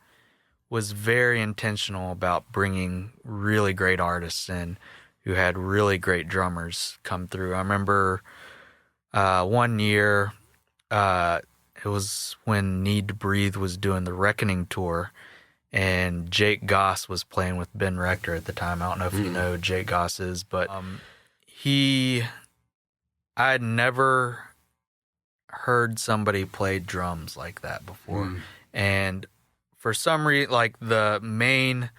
was very intentional about bringing really great artists in who had really great drummers come through. I remember one year, it was when Need to Breathe was doing the Reckoning tour, and Jake Goss was playing with Ben Rector at the time. I don't know if you know who Jake Goss is, but I had never heard somebody play drums like that before. And for some reason, like the main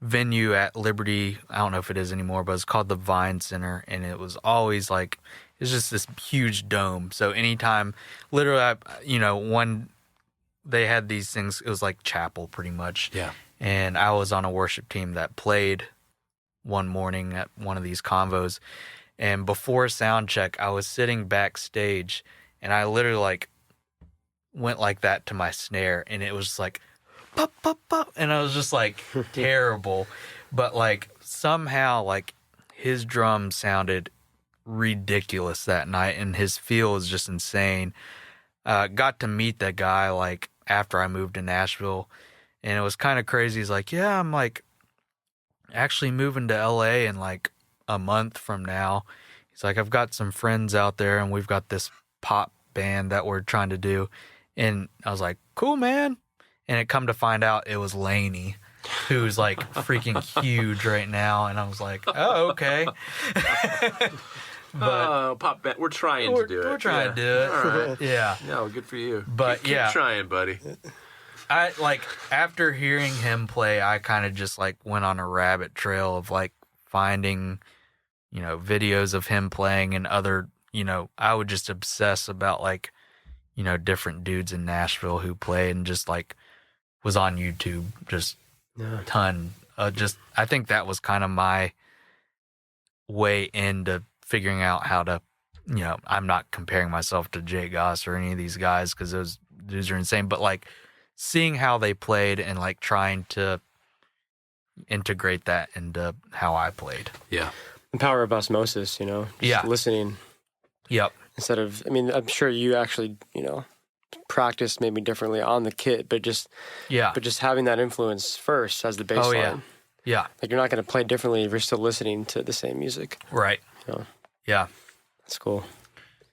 venue at Liberty, I don't know if it is anymore, but it's called the Vine Center, and it was always like, it's just this huge dome. So anytime, literally, they had these things, it was like chapel pretty much. Yeah. And I was on a worship team that played one morning at one of these convos. And before sound check, I was sitting backstage, and I literally like went like that to my snare, and it was just like pop, pop, pop, and I was just like terrible. But like somehow like his drum sounded ridiculous that night, and his feel was just insane. Got to meet that guy like after I moved to Nashville, and it was kind of crazy. He's like, yeah, I'm like actually moving to LA in like a month from now. He's like, I've got some friends out there, and we've got this pop band that we're trying to do. And I was like, cool, man. And it come to find out it was Laney, who's like freaking huge right now. And I was like, oh, okay. But pop band. We're trying to do it. We're trying to do it. All right. Yeah. No, good for you. But keep trying, buddy. I like after hearing him play, I kind of just like went on a rabbit trail of like finding, you know, videos of him playing and other, you know, I would just obsess about like, you know, different dudes in Nashville who play, and just like was on YouTube, just a ton. I think that was kind of my way into figuring out how to, you know, I'm not comparing myself to Jay Goss or any of these guys because those dudes are insane, but like seeing how they played and like trying to integrate that into how I played. Yeah. The power of osmosis, you know, just listening. Yep. Instead of, I mean, I'm sure you actually, you know, practiced maybe differently on the kit, but just having that influence first as the bass line. Oh, yeah. Like you're not going to play differently if you're still listening to the same music. Right. You know? Yeah. That's cool.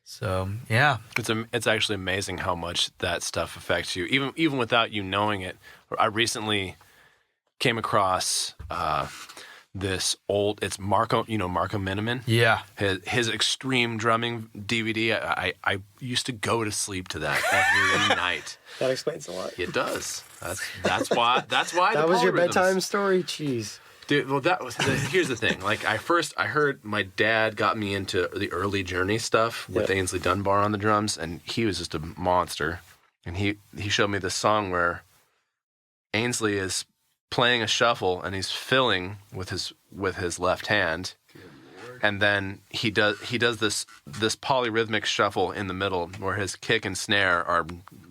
So, yeah. It's actually amazing how much that stuff affects you, even without you knowing it. I recently came across this old, it's Marco Miniman. Yeah. His extreme drumming DVD. I used to go to sleep to that every night. That explains a lot. It does. That's why. That was your bedtime story. Jeez. Dude, well, here's the thing. Like, I heard my dad got me into the early Journey stuff with Ainsley Dunbar on the drums, and he was just a monster. And he showed me this song where Ainsley is playing a shuffle and he's filling with his left hand, and then he does this polyrhythmic shuffle in the middle where his kick and snare are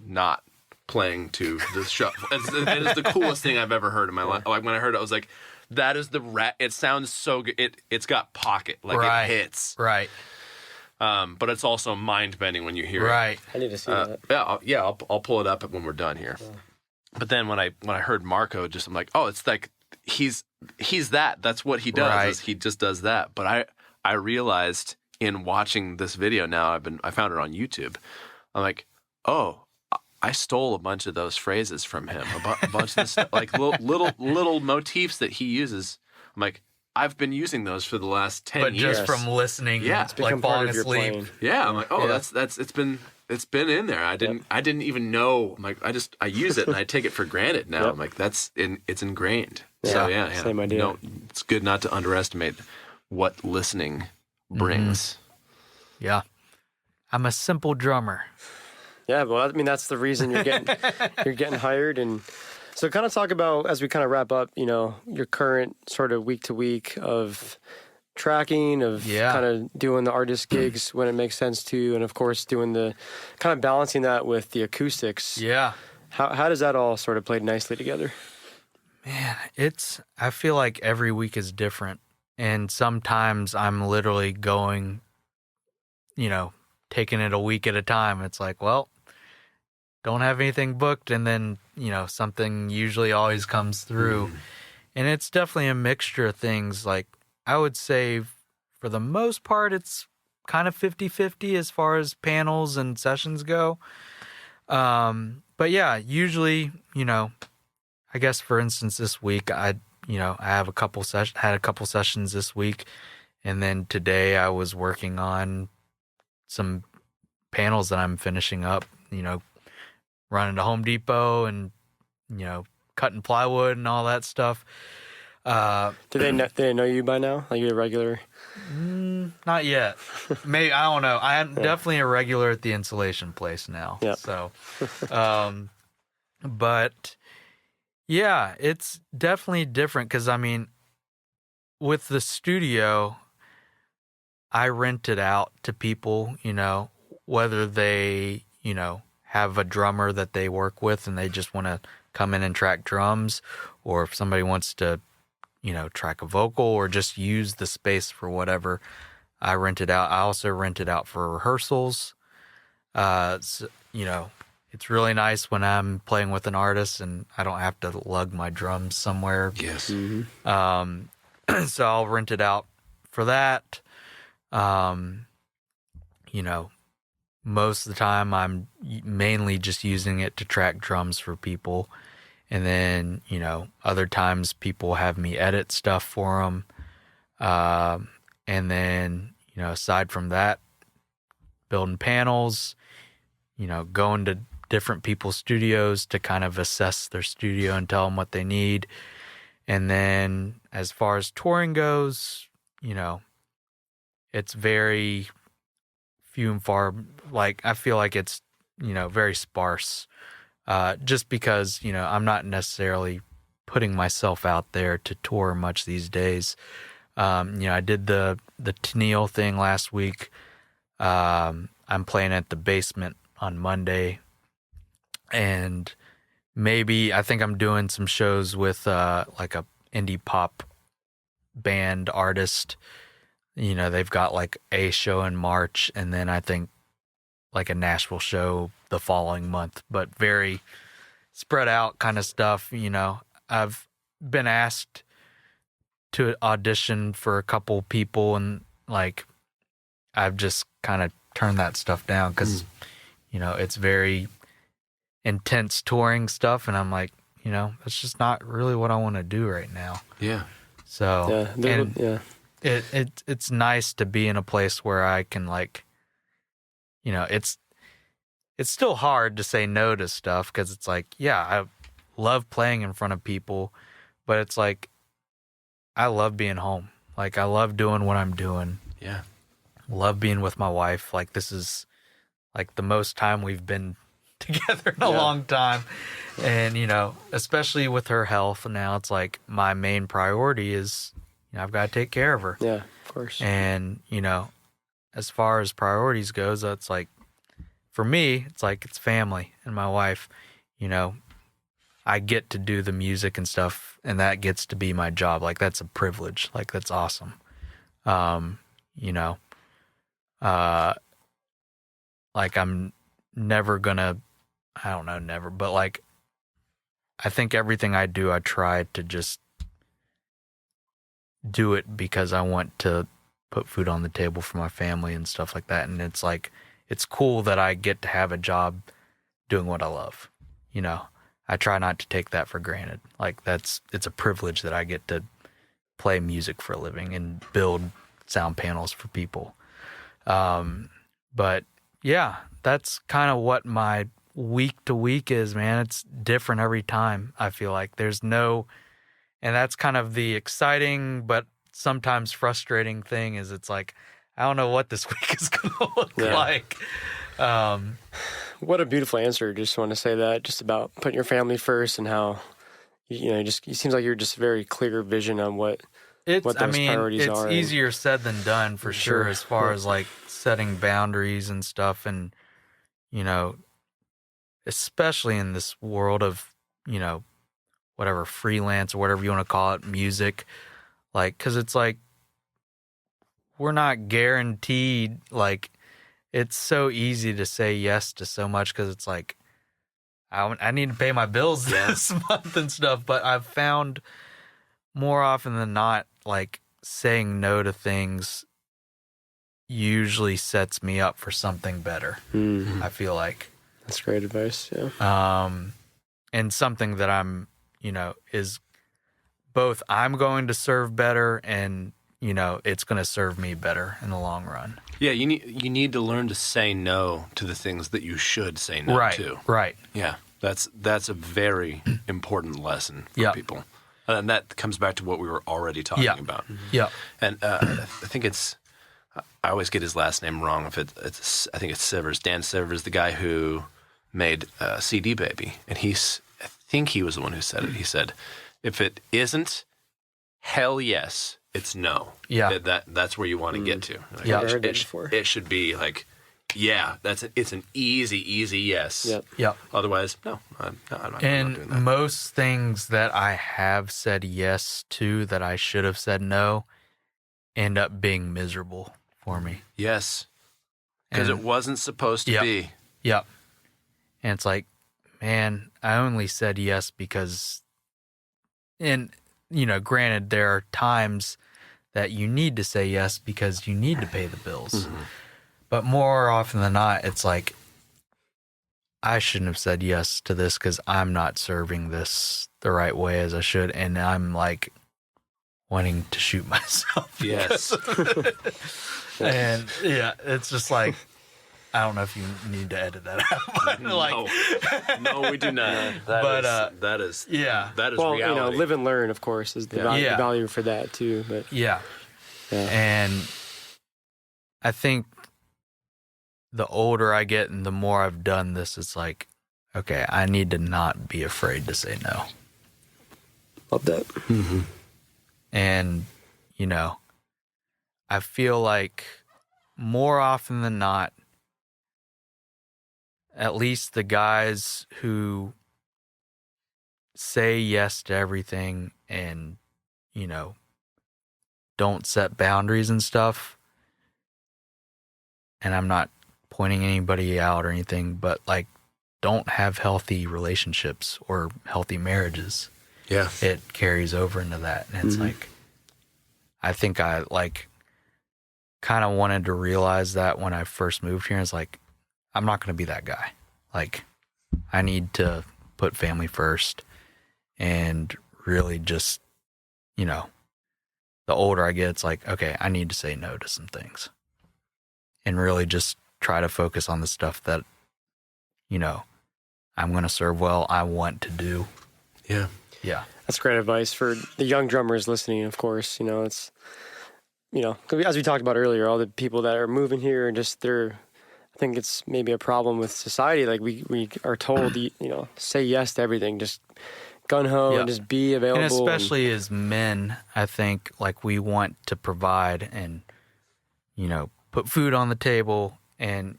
not playing to the shuffle. It is the coolest thing I've ever heard in my life. Like, when I heard it, I was like, that is the it sounds so good. It's got pocket, like it hits. Right. But it's also mind bending when you hear it. Right. I need to see that. I'll pull it up when we're done here. Yeah. But then when I heard Marco, I'm like, oh, it's like he's that. That's what he does. Right. Is he just does that. But I realized in watching this video now, I found it on YouTube. I'm like, oh, I stole a bunch of those phrases from him. A bunch of the stuff, like little motifs that he uses. I'm like, I've been using those for the last 10 years. But just from listening, like falling asleep. Yeah, I'm like, oh, that's it's been in there. I didn't even know. I'm like, I use it and I take it for granted now. I'm like, it's ingrained. Yeah, so same idea. No, it's good not to underestimate what listening brings. Yeah. I'm a simple drummer. Yeah, well, I mean, that's the reason you're getting hired. And so kind of talk about, as we kind of wrap up, your current sort of week to week of tracking, of kind of doing the artist gigs when it makes sense to, and of course doing the kind of balancing that with the acoustics. Yeah. How does that all sort of play nicely together? Man, I feel like every week is different. And sometimes I'm literally going, taking it a week at a time. It's like, well, don't have anything booked. And then, something usually always comes through. And it's definitely a mixture of things. Like, I would say for the most part, it's kind of 50-50 as far as panels and sessions go. But yeah, usually, I guess for instance, this week, I have had a couple sessions this week. And then today I was working on some panels that I'm finishing up, running to Home Depot and, cutting plywood and all that stuff. Do they know you by now? Like, you're a regular? Not yet. Maybe, I don't know. I am definitely a regular at the insulation place now. Yep. So, but yeah, it's definitely different because, I mean, with the studio, I rent it out to people, whether they, have a drummer that they work with and they just want to come in and track drums, or if somebody wants to, track a vocal or just use the space for whatever, I rent it out. I also rent it out for rehearsals. So, it's really nice when I'm playing with an artist and I don't have to lug my drums somewhere. Yes. Mm-hmm. So I'll rent it out for that. Most of the time I'm mainly just using it to track drums for people. And then, other times people have me edit stuff for them. And then, aside from that, building panels, going to different people's studios to kind of assess their studio and tell them what they need. And then as far as touring goes, it's very few and far. Like, I feel like it's, very sparse. Just because, I'm not necessarily putting myself out there to tour much these days. I did the Tenille thing last week. I'm playing at the Basement on Monday. And I think I'm doing some shows with like a indie pop band artist. They've got like a show in March, and then I think like a Nashville show the following month, but very spread out kind of stuff. I've been asked to audition for a couple people, and like I've just kind of turned that stuff down because it's very intense touring stuff, and I'm like, it's just not really what I want to do right now. Yeah. So it's nice to be in a place where I can, like, it's still hard to say no to stuff because it's like, yeah, I love playing in front of people, but it's like, I love being home. Like, I love doing what I'm doing. Yeah. Love being with my wife. Like, this is like the most time we've been together in a long time. And, especially with her health now, it's like my main priority is, I've got to take care of her. Yeah, of course. And, as far as priorities goes, it's like, for me, it's like it's family and my wife. I get to do the music and stuff, and that gets to be my job. Like, that's a privilege. Like, that's awesome. Like, I'm never gonna, I don't know, never, but like, I think everything I do, I try to just do it because I want to put food on the table for my family and stuff like that. And it's like, it's cool that I get to have a job doing what I love. I try not to take that for granted. Like, it's a privilege that I get to play music for a living and build sound panels for people. But yeah, that's kind of what my week to week is, man. It's different every time. I feel like and that's kind of the exciting, but sometimes frustrating thing is it's like, I don't know what this week is going to look like. What a beautiful answer. Just want to say that, just about putting your family first and how, it seems like you're just very clear vision on what those priorities are. It's easier said than done for sure, as far as like setting boundaries and stuff. And, especially in this world of, whatever, freelance or whatever you want to call it, music, like, cause it's like, we're not guaranteed, like, it's so easy to say yes to so much because it's like, I need to pay my bills this month and stuff. But I've found more often than not, like, saying no to things usually sets me up for something better. Mm-hmm. I feel like. That's great advice, yeah. And something that I'm, is both I'm going to serve better and, it's going to serve me better in the long run. Yeah, you need to learn to say no to the things that you should say no to. Right. Yeah, that's a very important lesson for people. And that comes back to what we were already talking about. Yeah. And I think I always get his last name wrong. I think it's Sivers. Dan Sivers, the guy who made CD Baby. And I think he was the one who said it. He said, if it isn't hell yes, it's no. Yeah. That's where you want to get to. Like, I've heard that before. It should be like, yeah, it's an easy yes. Yep. Otherwise, no, I'm not and doing that. Most things that I have said yes to that I should have said no end up being miserable for me. Yes. Because it wasn't supposed to be. Yep. And it's like, man, I only said yes because, and, granted, there are times that you need to say yes because you need to pay the bills. Mm-hmm. But more often than not, it's like, I shouldn't have said yes to this because I'm not serving this the right way as I should. And I'm like wanting to shoot myself. Yes. And it's just like, I don't know if you need to edit that out. But no, we do not. That is well, reality. Live and learn, of course, is the value for that too. But yeah. And I think the older I get and the more I've done this, it's like, okay, I need to not be afraid to say no. Love that. Mm-hmm. And, I feel like more often than not, at least the guys who say yes to everything and, don't set boundaries and stuff, and I'm not pointing anybody out or anything, but like, don't have healthy relationships or healthy marriages. Yeah. It carries over into that. And it's like, I think I kind of wanted to realize that when I first moved here. It's like, I'm not going to be that guy. Like, I need to put family first and really just, the older I get, it's like, okay, I need to say no to some things and really just try to focus on the stuff that, I'm going to serve well, I want to do. Yeah. Yeah. That's great advice for the young drummers listening, of course. It's, as we talked about earlier, all the people that are moving here and just I think it's maybe a problem with society. Like we are told, say yes to everything, just gun ho and just be available. And especially as men, I think like we want to provide and, put food on the table. And,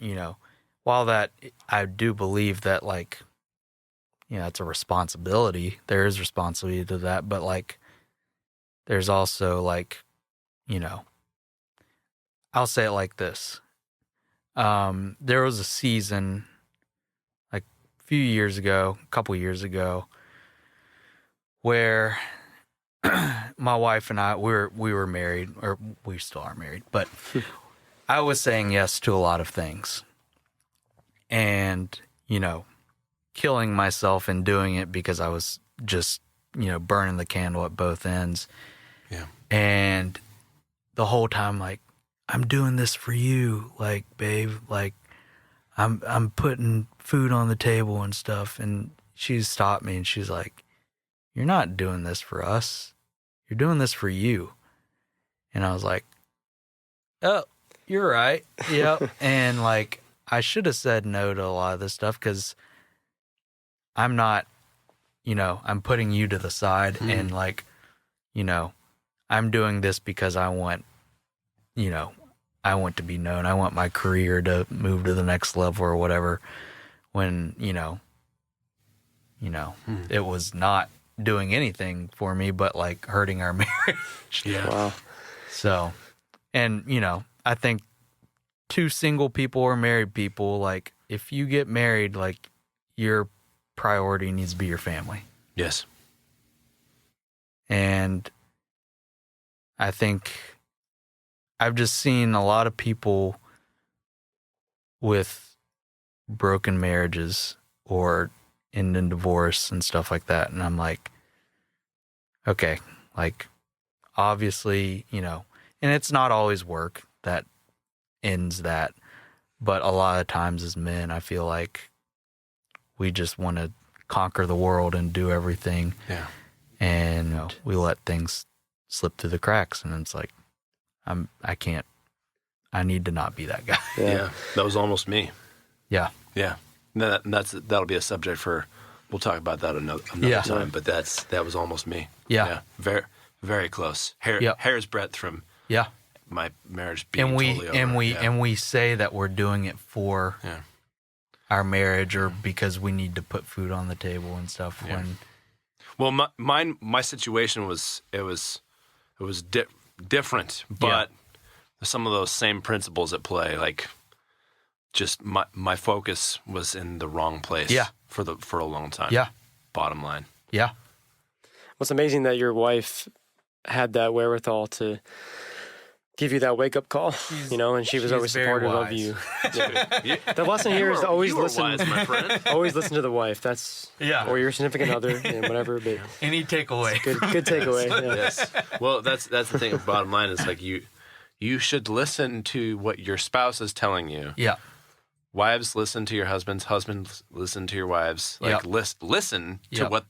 while that I do believe that like, it's a responsibility. There is responsibility to that, but like, there's also like, I'll say it like this. There was a season like a couple years ago, where my wife and I, we were married, or we still are married, but I was saying yes to a lot of things and, killing myself in doing it because I was just, burning the candle at both ends. Yeah. And the whole time, like, I'm doing this for you, like, babe, like, I'm putting food on the table and stuff. And she stopped me and she's like, you're not doing this for us. You're doing this for you. And I was like, oh, you're right. Yep. And like, I should have said no to a lot of this stuff because I'm not, I'm putting you to the side and like, I'm doing this because I want to be known. I want my career to move to the next level or whatever. When, it was not doing anything for me, but like hurting our marriage. Yeah. Wow. So, and, I think two single people or married people, like if you get married, like your priority needs to be your family. Yes. And I think I've just seen a lot of people with broken marriages or in divorce and stuff like that. And I'm like, okay, like obviously, and it's not always work that ends that. But a lot of times as men, I feel like we just want to conquer the world and do everything. Yeah. And we let things slip through the cracks. And it's like, I need to not be that guy. Yeah. That was almost me. Yeah. Yeah. That'll be a subject for, we'll talk about that another time, but that was almost me. Yeah. Very, very close. Hair's breadth from my marriage being totally over. And we say that we're doing it for our marriage or because we need to put food on the table and stuff. Yeah. When my situation was different, but some of those same principles at play, like just my focus was in the wrong place for a long time. Yeah. Bottom line. Yeah. Well, it's amazing that your wife had that wherewithal to give you that wake-up call, and she was always supportive of you. Yeah. The lesson here is to always listen. Wise, my friend. Always listen to the wife. That's or your significant other and whatever. But any takeaway? Good takeaway. Yeah. Yes. Well, that's the thing. Bottom line is like you should listen to what your spouse is telling you. Yeah. Wives, listen to your husbands. Husbands, listen to your wives. Like listen to what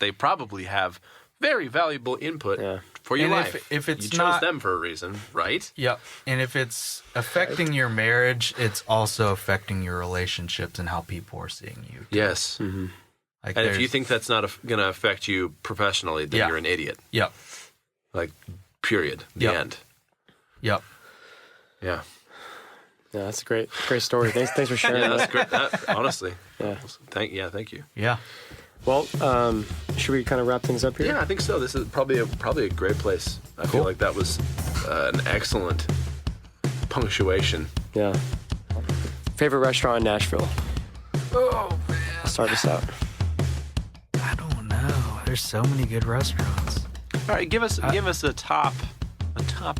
they probably have very valuable input for your life. If it's you chose not them for a reason, right? Yep. And if it's affecting your marriage, it's also affecting your relationships and how people are seeing you. Yes. Mm-hmm. Like and if you think that's not going to affect you professionally, then you're an idiot. Yep. Like, period. The end. Yep. Yeah. Yeah, that's a great story. Thanks for sharing. Yeah, that's great. Honestly. Yeah. Thank you. Yeah. Well, should we kind of wrap things up here? Yeah, I think so. This is probably a great place. I feel like that was an excellent punctuation. Yeah. Favorite restaurant in Nashville? Oh man. Start us out. I don't know. There's so many good restaurants. All right, give us a top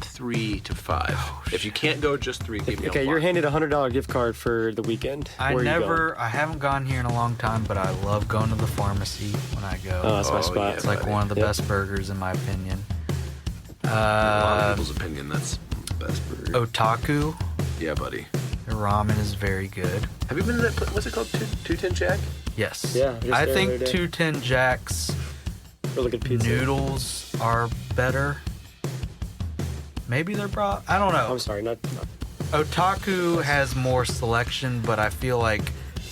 3 to 5. If you can't go just 3, give me a 5. You're handed a $100 gift card for the weekend. I haven't gone here in a long time, but I love going to the pharmacy when I go. Oh, that's my spot. Yeah, it's like one of the best burgers in my opinion. A lot of people's opinion, that's the best burger. Otaku. Yeah, buddy. Their ramen is very good. Have you been to that? What's it called? 210 Jack? Yes. Yeah. I think 210 Jack's really good pizza. Noodles are better. Maybe they're I don't know. I'm sorry, not. Otaku has more selection, but I feel like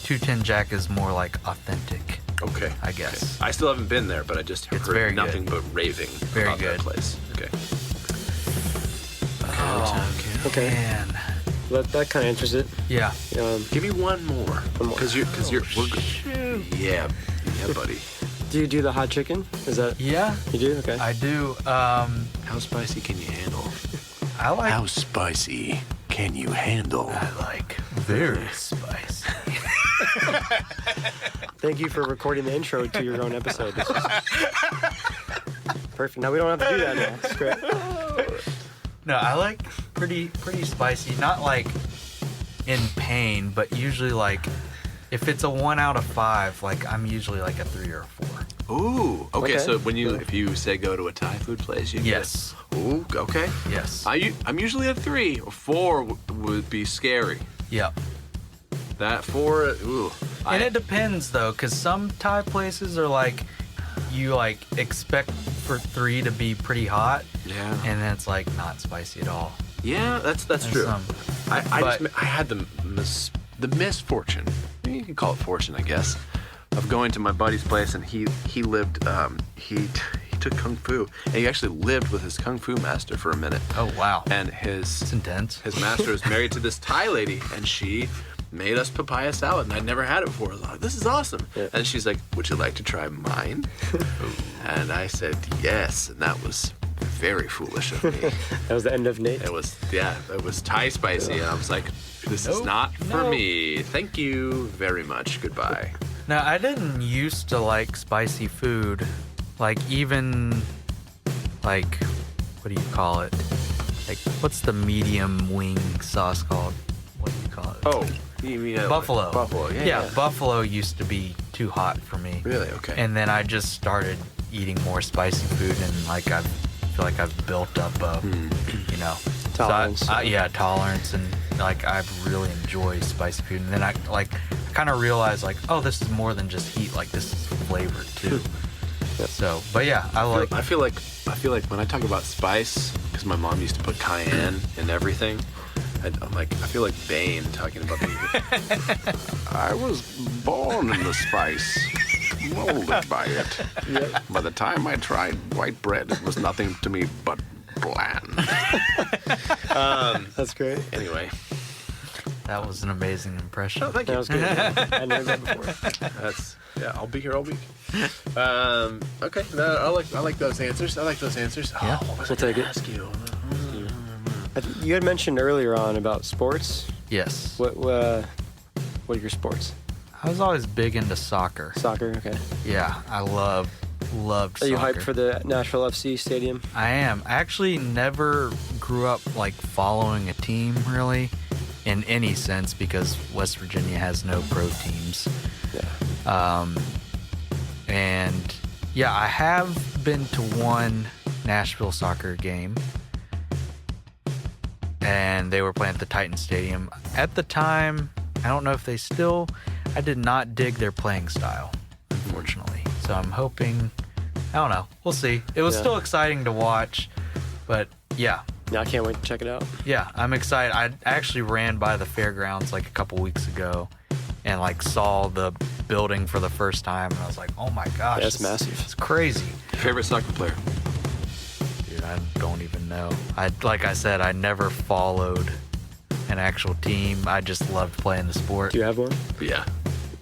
210 Jack is more like authentic. Okay. I guess. Okay. I still haven't been there, but I just heard nothing but raving about that place. Okay. Oh, okay. Man. That kind of answers it. Yeah. Give me one more. Because you're we're good. Shoot. Yeah, buddy. Do you do the hot chicken? Is that? Yeah. You do? Okay. I do. How spicy can you handle? I like. How spicy can you handle? I like very spicy. Thank you for recording the intro to your own episode. This is perfect. Now we don't have to do that now. It's great. No, I like pretty spicy. Not like in pain, but usually like if it's a 1 out of 5, like I'm usually like a 3 or a 4. Ooh. Okay. So if you say go to a Thai food place, you yes. Ooh. Okay. Yes. I'm usually a 3 or 4 would be scary. Yep. That 4. Ooh. And it depends though, because some Thai places are like you like expect for 3 to be pretty hot. Yeah. And then it's like not spicy at all. Yeah, that's true. I had the the misfortune, you can call it fortune, I guess, of going to my buddy's place, and he lived, he took Kung Fu, and he actually lived with his Kung Fu master for a minute. Oh, wow. And It's intense. his master was married to this Thai lady, and she made us papaya salad, and I'd never had it before. I was like, this is awesome. Yeah. And she's like, would you like to try mine? And I said yes, and that was very foolish of me. That was the end of Nate. It was Thai spicy, and I was like, this is Nope, not for no. me. Thank you very much. Goodbye. Now, I didn't used to like spicy food. Like, even, like, what do you call it? Like, what's the medium wing sauce called? What do you call it? Oh, you mean Buffalo. Buffalo, Yeah, buffalo used to be too hot for me. Really? Okay. And then I just started eating more spicy food, and like I feel like I've built up a, you know, Tolerance. So tolerance, and like I really enjoy spicy food. And then I kind of realized like, oh, this is more than just heat. Like this is flavor too. So, but yeah, I feel like when I talk about spice, because my mom used to put cayenne in everything. I'm like, I feel like Bane talking about the. I was born in the spice, molded by it. Yep. By the time I tried white bread, it was nothing to me but bland. That's great. Anyway, That was an amazing impression. thank That was good. I never done that before. That's I'll be here all week. Okay, I like those answers. I like those answers. Yeah. Oh, what was We'll I gonna take it. ask you? You had mentioned earlier on about sports. Yes. What are your sports? I was always big into soccer. Soccer. Okay. Yeah, I loved Are soccer. you hyped for the Nashville FC stadium? I am. I actually never grew up like following a team really in any sense because West Virginia has no pro teams. Yeah. And yeah, I have been to one Nashville soccer game, and they were playing at the Titan Stadium. At the time, I don't know if they still, I did not dig their playing style, unfortunately. So I'm hoping, I don't know, we'll see. It was Yeah. still exciting to watch, but yeah, Yeah, I can't wait to check it out. yeah, I'm excited. I actually ran by the fairgrounds like a couple weeks ago and like saw the building for the first time, and I was like, oh my gosh, Yeah, it's this- massive. It's crazy. Favorite soccer player? Dude, I don't even know. Like I said, I never followed an actual team. I just loved playing the sport. Do you have one? Yeah.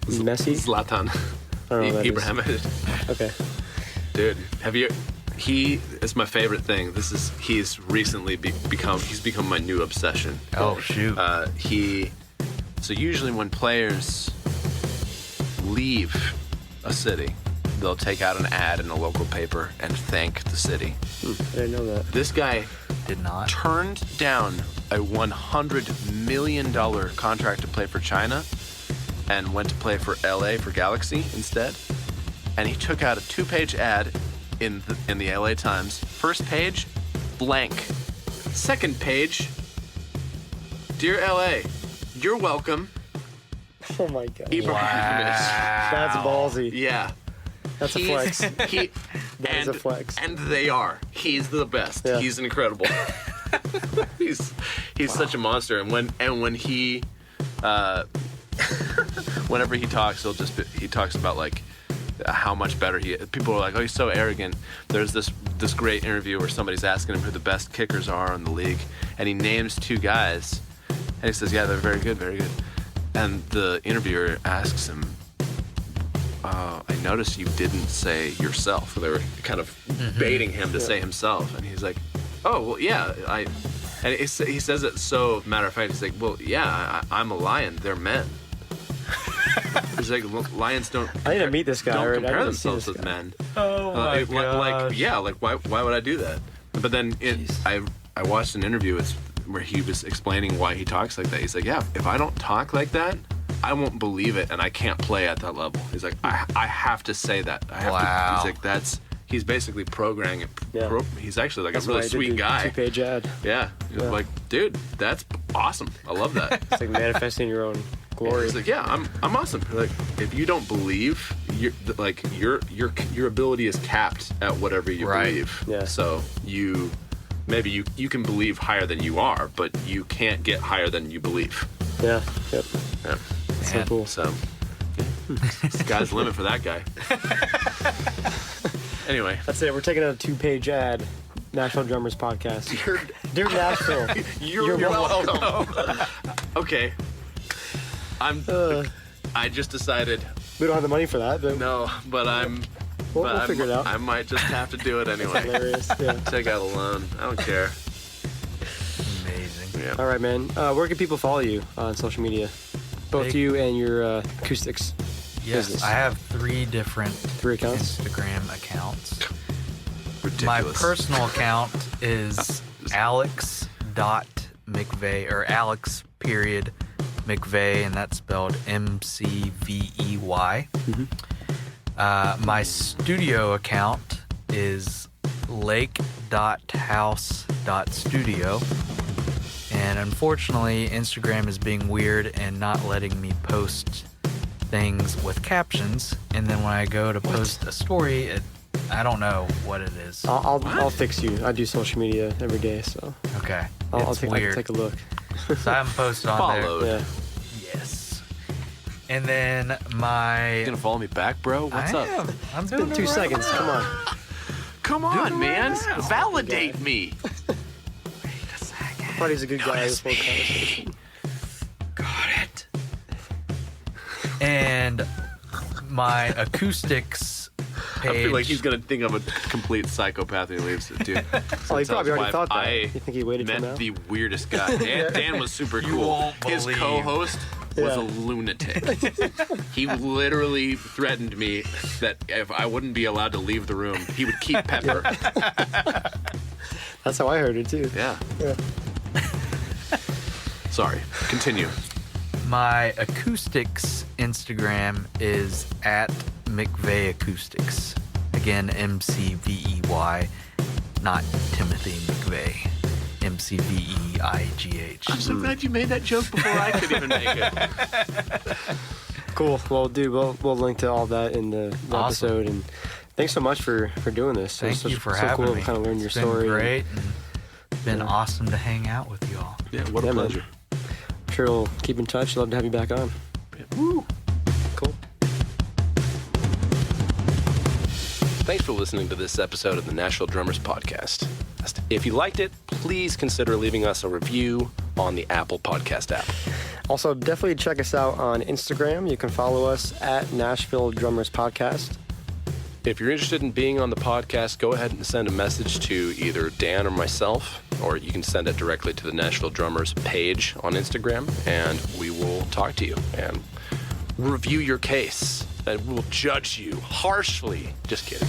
Messi? Zlatan. I don't know who that is. Ibrahimovic. Okay. Dude, he is my favorite thing. He's recently become my new obsession. Oh shoot. So usually when players leave a city, they'll take out an ad in a local paper and thank the city. I didn't know that. This guy Did not. turned down a $100 million contract to play for China and went to play for LA for Galaxy instead. And he took out a 2-page ad in the LA Times. First page, blank. Second page, Dear LA, you're welcome. Oh my god. Ibrahimovic. That's ballsy. Yeah. That's a flex. That is a flex. And they are. He's the best. Yeah. He's incredible. he's such a monster. And when he whenever he talks, he talks about like how much better he is. People are like, oh, he's so arrogant. There's this great interview where somebody's asking him who the best kickers are in the league, and he names 2 guys, and he says, yeah, they're very good, very good. And the interviewer asks him, I noticed you didn't say yourself. They were kind of baiting him to say himself. And he's like, oh, well, yeah. And he says it so matter of fact. He's like, well, yeah, I'm a lion. They're men. He's like, lions don't. I need to meet this guy. Don't I compare need to see themselves this with guy. men. Oh my gosh. Why would I do that? But then I watched an interview where he was explaining why he talks like that. He's like, yeah, if I don't talk like that, I won't believe it, and I can't play at that level. He's like, I have to say that. I have Wow. to. He's like, he's basically programming it. Yeah. He's actually like That's a really why I did sweet the guy. 2-page ad. Yeah. He's Yeah. like, dude, that's awesome. I love that. It's like manifesting your own glory. He's like, yeah, I'm awesome. Like, if you don't believe, your ability is capped at whatever you Right. believe. Yeah. So maybe you can believe higher than you are, but you can't get higher than you believe. Yeah. Yep. Yeah. So cool. So, sky's the limit for that guy. Anyway. That's it. We're taking a 2-page ad. Nashville Drummers Podcast. Dear Nashville. You're welcome. Okay. I just decided. We don't have the money for that, but No, but we'll figure it out. I might just have to do it anyway. Hilarious. Yeah. Take out a loan. I don't care. Amazing. Yeah. All right, man. Where can people follow you on social media? Both you and your acoustics. Yes, business. I have 3 different 3 accounts. Instagram accounts. Ridiculous. My personal account is alex.mcvey or alex.mcvey, and that's spelled MCVEY. My studio account is lake.house.studio. And unfortunately, Instagram is being weird and not letting me post things with captions. And then when I go to post a story, I don't know what it is. I'll fix you. I do social media every day, so Okay. I'll It's take weird. a look. So I haven't posted on Followed. Yeah. there. Yes. And then my... You gonna follow me back, bro? What's up? I'm It's doing been it 2 right seconds. now. Come on. Come on, man. now. Validate me. Thought he's a good guy. This whole conversation. Got it. And my acoustics page. I feel like he's gonna think I'm a complete psychopath when he leaves it, dude. Oh, he probably already thought that. I You think he waited till met now? the weirdest guy. Dan was super You cool. won't His believe. co-host was Yeah. a lunatic. He literally threatened me that if I wouldn't be allowed to leave the room, he would keep Pepper. That's how I heard it too. Yeah. Yeah. Sorry. Continue. My acoustics Instagram is at McVey Acoustics. Again, MCVEY, not Timothy McVeigh. MCVEIGH. I'm so glad you made that joke before I could even make it. Cool. Well, dude, we'll link to all that in the Awesome. episode. And thanks so much for doing this. Thank you for so having cool me. to kind of learn your It's been story. great. And it's been awesome to hang out with you all. Yeah, what a Yeah, man. pleasure. I'm sure we'll keep in touch. Love to have you back on. Woo. Cool. Thanks for listening to this episode of the Nashville Drummers Podcast. If you liked it, please consider leaving us a review on the Apple Podcast app. Also, definitely check us out on Instagram. You can follow us at Nashville Drummers Podcast. If you're interested in being on the podcast, go ahead and send a message to either Dan or myself, or you can send it directly to the Nashville Drummers page on Instagram, and we will talk to you and review your case. And we'll judge you harshly. Just kidding.